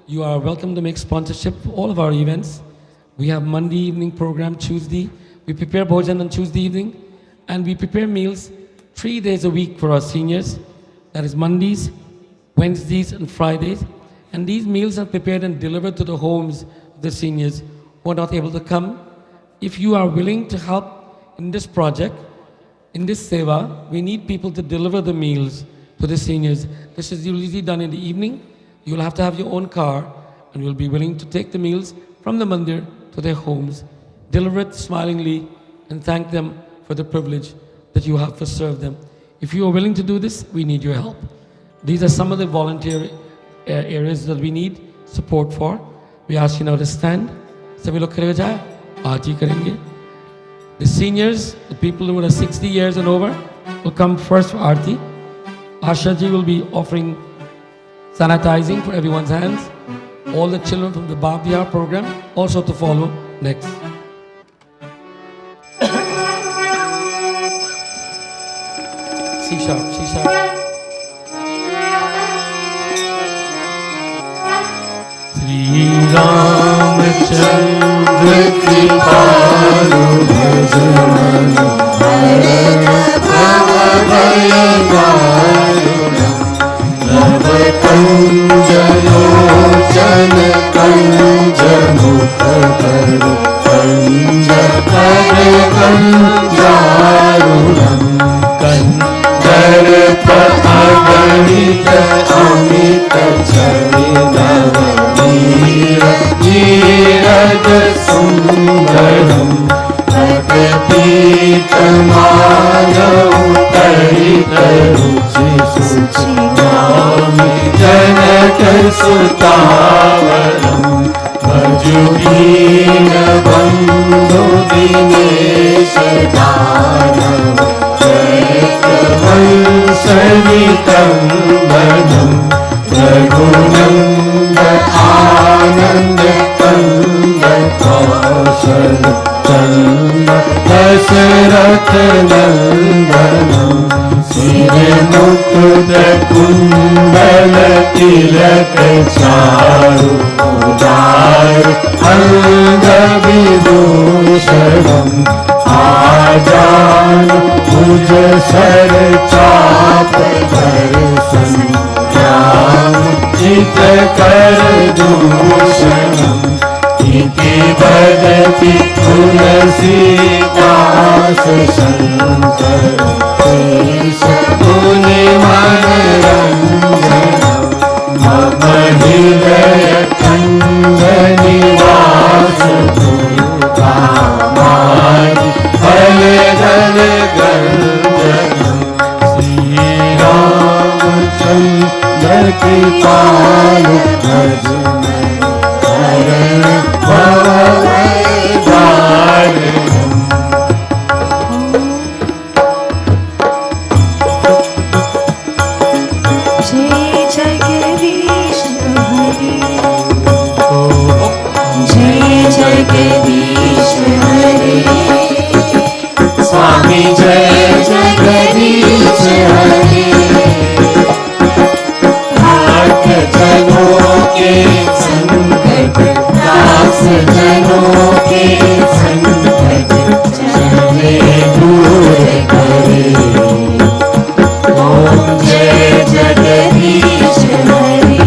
you are welcome to make sponsorship for all of our events. We have Monday evening program, Tuesday. We prepare bhojan on Tuesday evening, and we prepare meals 3 days a week for our seniors. That is Mondays, Wednesdays, and Fridays. And these meals are prepared and delivered to the homes of the seniors who are not able to come. If you are willing to help in this project, in this seva, we need people to deliver the meals to the seniors. This is usually done in the evening. You'll have to have your own car, and you'll be willing to take the meals from the mandir to their homes, deliver it smilingly, and thank them for the privilege that you have to serve them. If you are willing to do this, we need your help. These are some of the volunteer areas that we need support for. We ask you now to stand. सभी लोग खड़े हो जाए, आरती करेंगे. The seniors, the people who are 60 years and over, will come first for Aarti. Asha ji will be offering sanitizing for everyone's hands. All the children from the Bhavya program also to follow next. C sharp, C sharp. Shri Ramchandra कृपालु भजन हरण भव भय दारुणम् नव कंजलोचन कंज मुख कर कंज कर कंजारुणम् कंदर अगणित अमित छवि नव नीरज सुंदरम् पीतमानौतरित रुचि शुचि नामि जनक सुतावरम् भजु दीन बंधु दिनेश दानव वंशनितंबनम् रघुनंद आनंद कंद कौशल चंद दशरथ नंदनम् सिर मुकुट कुंडल तिलक चारु उदार अंग विभूषणम् आजान भुज सर चाप धर संज्ञान चित कर दूषणम् इति भगति तुलसीदास शंकर शेष मुनि मनरंजनम् मम हृदय कंज निवास धामानि फलधर गंजनम् श्री रामचंद्र कृपालु भजन हरण भव भय दारुणम्। जय जगदीश हरि जय जगदीश हरि स्वामी जय जगदीश हरि भक्त जनों के संकट दास जनों के संकट चले दूर करे ओम जय जगदीश हरि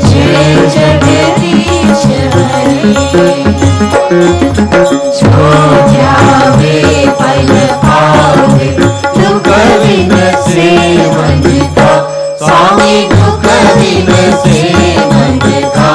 जय जगदीश हरि जो ध्यावे फल पावे दुख बिन से मन का स्वामी दुख बिन से मन का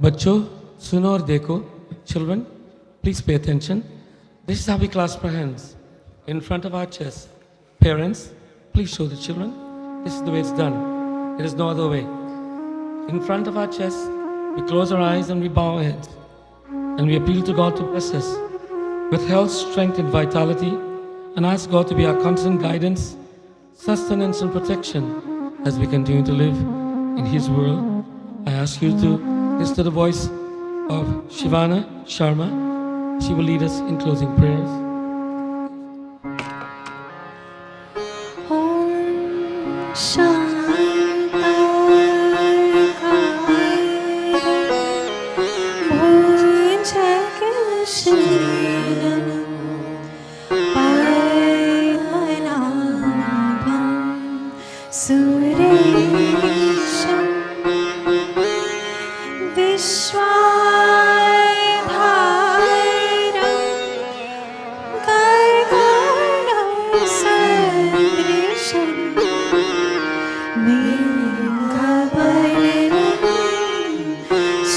बच्चों सुनो और देखो. Children, please pay attention. This is how we clasp our hands in front of our chest. Parents, please show the children. This is the way it's done. There is no other way. In front of our chest, we close our eyes and we bow our heads. And we appeal to God to bless us with health, strength and vitality, and ask God to be our constant guidance, sustenance and protection as we continue to live in His world. I ask you to listen to the voice of Shivana Sharma. She will lead us in closing prayers. Om Shanti.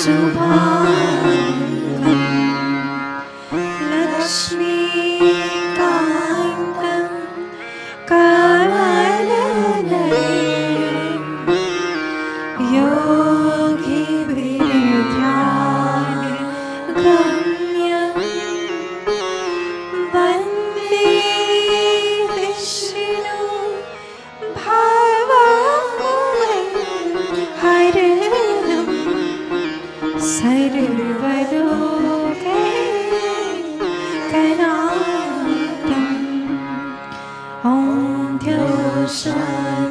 Subham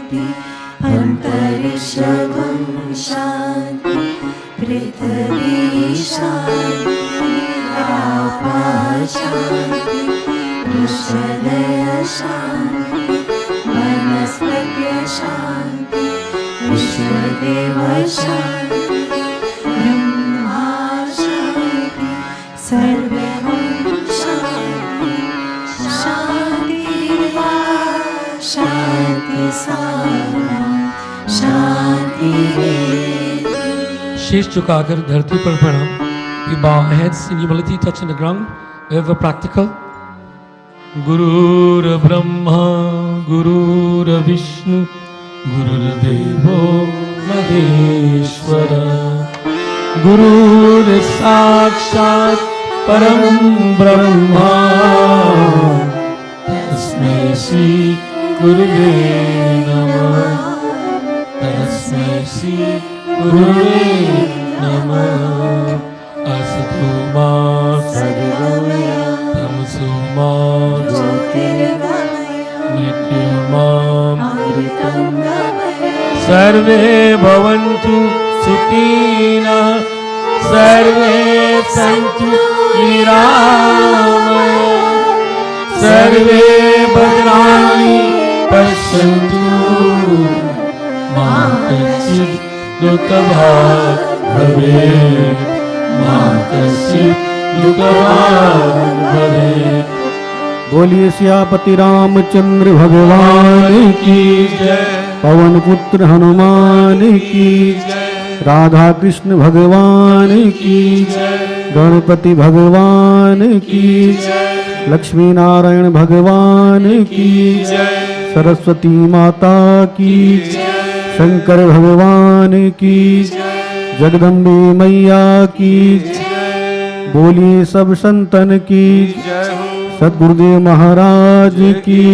शान्ति अन्तरिक्षगं शान्ति पृथिवी शान्ति आपा शान्ति ऋषदय शान्ति वनस्पत्य शान्ति विश्वदेव शान्ति ब्रह्मा शान्ति सर्वं शान्ति शान्तिर्वा शान्ति सामा शान्ति। शीश झुकाकर धरती पर प्रणाम. We bow our heads in humility, touching the ground wherever practical. Gurur Brahma, Gurur Vishnu, Gurur Devo Maheshwara. Gurur Sakshat Param Brahma. Tasmai Shri Gurave Namah. Tasmai Shri Gurave Namah. Asato ma sadgamaya tamso ma jyotirgamaya mrityumam amritam gamaya. Sarve bhavantu sukhina sarve santu niramaya sarve bhadrani pashyantu ma kachid dukhabhat bhavet ma kachid dukhabhat bhavet. बोलिए सियापति रामचंद्र भगवान की जय. पवन पुत्र हनुमान की राधा कृष्ण भगवान की गणपति भगवान की लक्ष्मी नारायण भगवान की सरस्वती माता की शंकर भगवान की जगदम्बे मैया की बोलिए सब संतन की सद्गुरुदेव महाराज की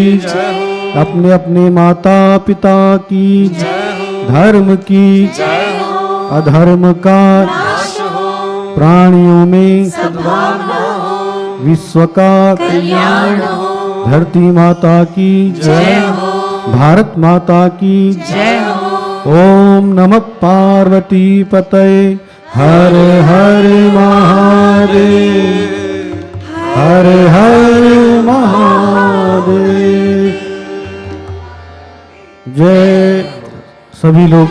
अपने अपने माता पिता की धर्म की अधर्म का प्राणियों में विश्व का कल्याण हो। धरती माता की जय हो। भारत माता की जय हो। ओम नमः पार्वती पतये हर हर महादेव हर हर महादेव। जय। सभी लोग